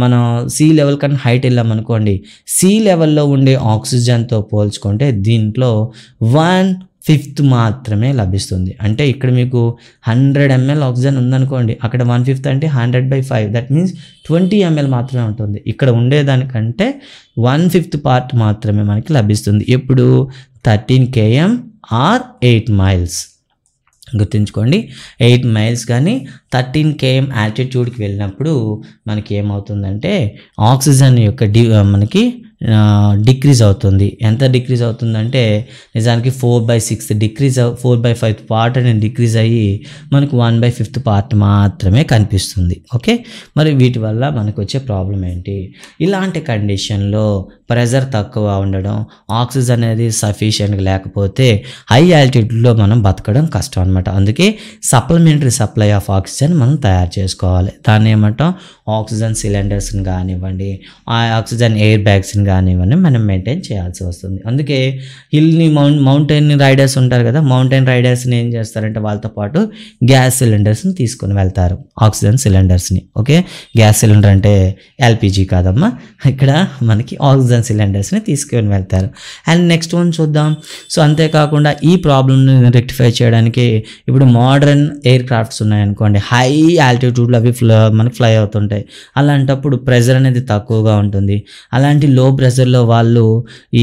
మనం సీ లెవెల్ కన్నా హైట్ వెళ్ళామనుకోండి, సీ లెవెల్లో ఉండే ఆక్సిజన్తో పోల్చుకుంటే దీంట్లో 1/5 మాత్రమే లభిస్తుంది. అంటే ఇక్కడ మీకు 100 ml ఆక్సిజన్ ఉందనుకోండి, అక్కడ 1/5 అంటే 100/5, దట్ మీన్స్ 20 ml మాత్రమే ఉంటుంది. ఇక్కడ ఉండేదానికంటే 1/5 పార్ట్ మాత్రమే మనకి లభిస్తుంది. ఎప్పుడు 13 km ఆర్ 8 miles. గుర్తుంచుకోండి, 8 miles కానీ 13 km ఆల్టిట్యూడ్కి వెళ్ళినప్పుడు మనకి ఏమవుతుందంటే ఆక్సిజన్ యొక్క మనకి డిక్రీజ్ అవుతుంది. ఎంత డిక్రీజ్ అవుతుందంటే నిజానికి 4/6 4/5 పార్ట్ అనేది డిక్రీజ్ అయ్యి మనకు 1/5 పార్ట్ మాత్రమే కనిపిస్తుంది. ఓకే, మరి వీటి వల్ల మనకు వచ్చే ప్రాబ్లం ఏంటి? ఇలాంటి కండిషన్లో ప్రెజర్ తక్కువ ఉండడం, ఆక్సిజన్ అనేది సఫిషియెంట్గా లేకపోతే హై ఆల్టిట్యూడ్లో మనం బతకడం కష్టం అనమాట. అందుకే సప్లిమెంటరీ సప్లై ఆఫ్ ఆక్సిజన్ మనం తయారు చేసుకోవాలి. దాన్ని ఏమంటాం, ఆక్సిజన్ సిలిండర్స్ని కానివ్వండి, ఆ ఆక్సిజన్ ఎయిర్ బ్యాగ్స్ని కానివ్వండి మనం మెయింటైన్ చేయాల్సి వస్తుంది. అందుకే హిల్ని మౌంటైన్ రైడర్స్ ఉంటారు కదా, మౌంటైన్ రైడర్స్ని ఏం చేస్తారంటే వాళ్ళతో పాటు గ్యాస్ సిలిండర్స్ని తీసుకొని వెళ్తారు, ఆక్సిజన్ సిలిండర్స్ని. ఓకే, గ్యాస్ సిలిండర్ అంటే ఎల్పిజి కాదమ్మా, ఇక్కడ మనకి ఆక్సిజన్ సిలిండర్స్ని తీసుకొని వెళ్తారు. అండ్ నెక్స్ట్ వన్ చూద్దాం. సో అంతేకాకుండా ఈ ప్రాబ్లమ్ని రెక్టిఫై చేయడానికి ఇప్పుడు మోడర్న్ ఎయిర్ క్రాఫ్ట్స్ ఉన్నాయనుకోండి, హై ఆల్టిట్యూడ్లో అవి మనకి ఫ్లై అవుతుంటాయి. అలాంటప్పుడు ప్రెజర్ అనేది తక్కువగా ఉంటుంది. అలాంటి లో ప్రెజర్లో వాళ్ళు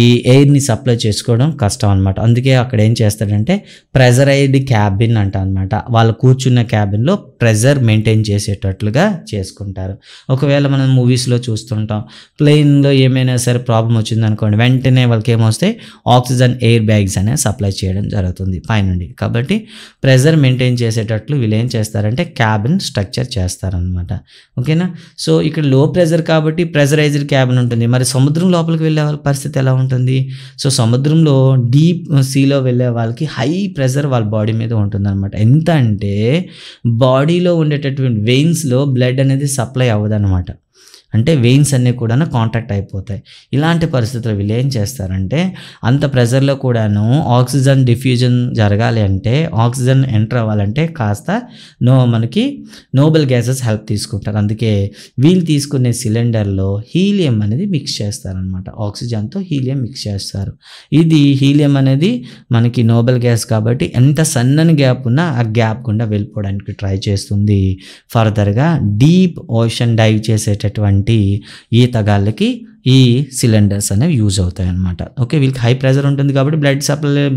ఈ ఎయిర్ని సప్లై చేసుకోవడం కష్టం అనమాట. అందుకే అక్కడ ఏం చేస్తారంటే ప్రెజరైజ్డ్ క్యాబిన్ అంట అనమాట. వాళ్ళు కూర్చున్న క్యాబిన్లో ప్రెజర్ మెయింటైన్ చేసేటట్లుగా చేసుకుంటారు. ఒకవేళ మనం మూవీస్లో చూస్తుంటాం, ప్లేన్లో ఏమైనా సరే ప్రాబ్లం వచ్చింది అనుకోండి, వెంటనే వాళ్ళకి ఏమొస్తాయి, ఆక్సిజన్ ఎయిర్ బ్యాగ్స్ అనేవి సప్లై చేయడం జరుగుతుంది పైనుండి. కాబట్టి ప్రెజర్ మెయింటైన్ చేసేటట్లు వీళ్ళు ఏం చేస్తారంటే క్యాబిన్ స్ట్రక్చర్ చేస్తారనమాట. ఓకేనా, సో ఇక్కడ లో ప్రెజర్ కాబట్టి ప్రెజరైజ్డ్ క్యాబిన్ ఉంటుంది. మరి సముద్రం లోపలికి వెళ్ళే వాళ్ళ పరిస్థితి ఎలా ఉంటుంది? సో సముద్రంలో డీప్ సీలో వెళ్ళే వాళ్ళకి హై ప్రెజర్ వాళ్ళ బాడీ మీద ఉంటుందన్నమాట. ఎంత అంటే బాడీలో ఉండేటటువంటి వెయిన్స్లో బ్లడ్ అనేది సప్లై అవ్వదన్నమాట. అంటే వెయిన్స్ అన్నీ కూడా కాంట్రాక్ట్ అయిపోతాయి. ఇలాంటి పరిస్థితుల్లో వీళ్ళు ఏం చేస్తారంటే అంత ప్రెజర్లో కూడాను ఆక్సిజన్ డిఫ్యూజన్ జరగాలి అంటే, ఆక్సిజన్ ఎంటర్ అవ్వాలంటే కాస్త మనకి నోబెల్ గ్యాసెస్ హెల్ప్ తీసుకుంటారు. అందుకే వీళ్ళు తీసుకునే సిలిండర్లో హీలియం అనేది మిక్స్ చేస్తారనమాట. ఆక్సిజన్తో హీలియం మిక్స్ చేస్తారు. ఇది హీలియం అనేది మనకి నోబెల్ గ్యాస్ కాబట్టి ఎంత సన్నని గ్యాప్ ఉన్నా ఆ గ్యాప్ గుండా వెళ్ళిపోవడానికి ట్రై చేస్తుంది. ఫర్దర్గా డీప్ ఓషన్ డైవ్ చేసేటటువంటి ఈతగాళ్ళకి ఈ సిలిండర్స్ అనేవి యూజ్ అవుతాయి అన్నమాట. ఓకే, వీళ్ళకి హై ప్రెషర్ ఉంటుంది కాబట్టి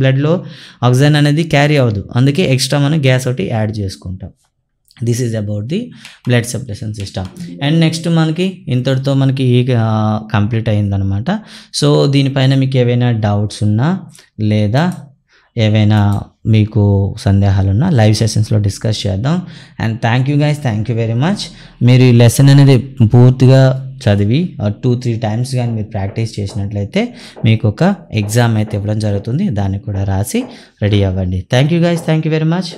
బ్లడ్లో ఆక్సిజన్ అనేది క్యారీ అవ్వదు. అందుకే ఎక్స్ట్రా మనం గ్యాస్ ఒకటి యాడ్ చేసుకుంటాం. This is about the blood circulation system. And next మనకి ఇంతటితో మనకి కంప్లీట్ అయిందనమాట. సో దీనిపైన మీకు ఏవైనా డౌట్స్ ఉన్నా లేదా ఏవైనా మీకు సందేహాలున్నా లైవ్ సెషన్స్లో డిస్కస్ చేద్దాం. And thank you guys, thank you very much. మీరు ఈ లెసన్ అనేది పూర్తిగా చదివి 2-3 టైమ్స్ కానీ మీరు ప్రాక్టీస్ చేసినట్లయితే మీకు ఒక ఎగ్జామ్ అయితే ఇవ్వడం జరుగుతుంది. దాన్ని కూడా రాసి రెడీ అవ్వండి. Thank you guys, thank you very much.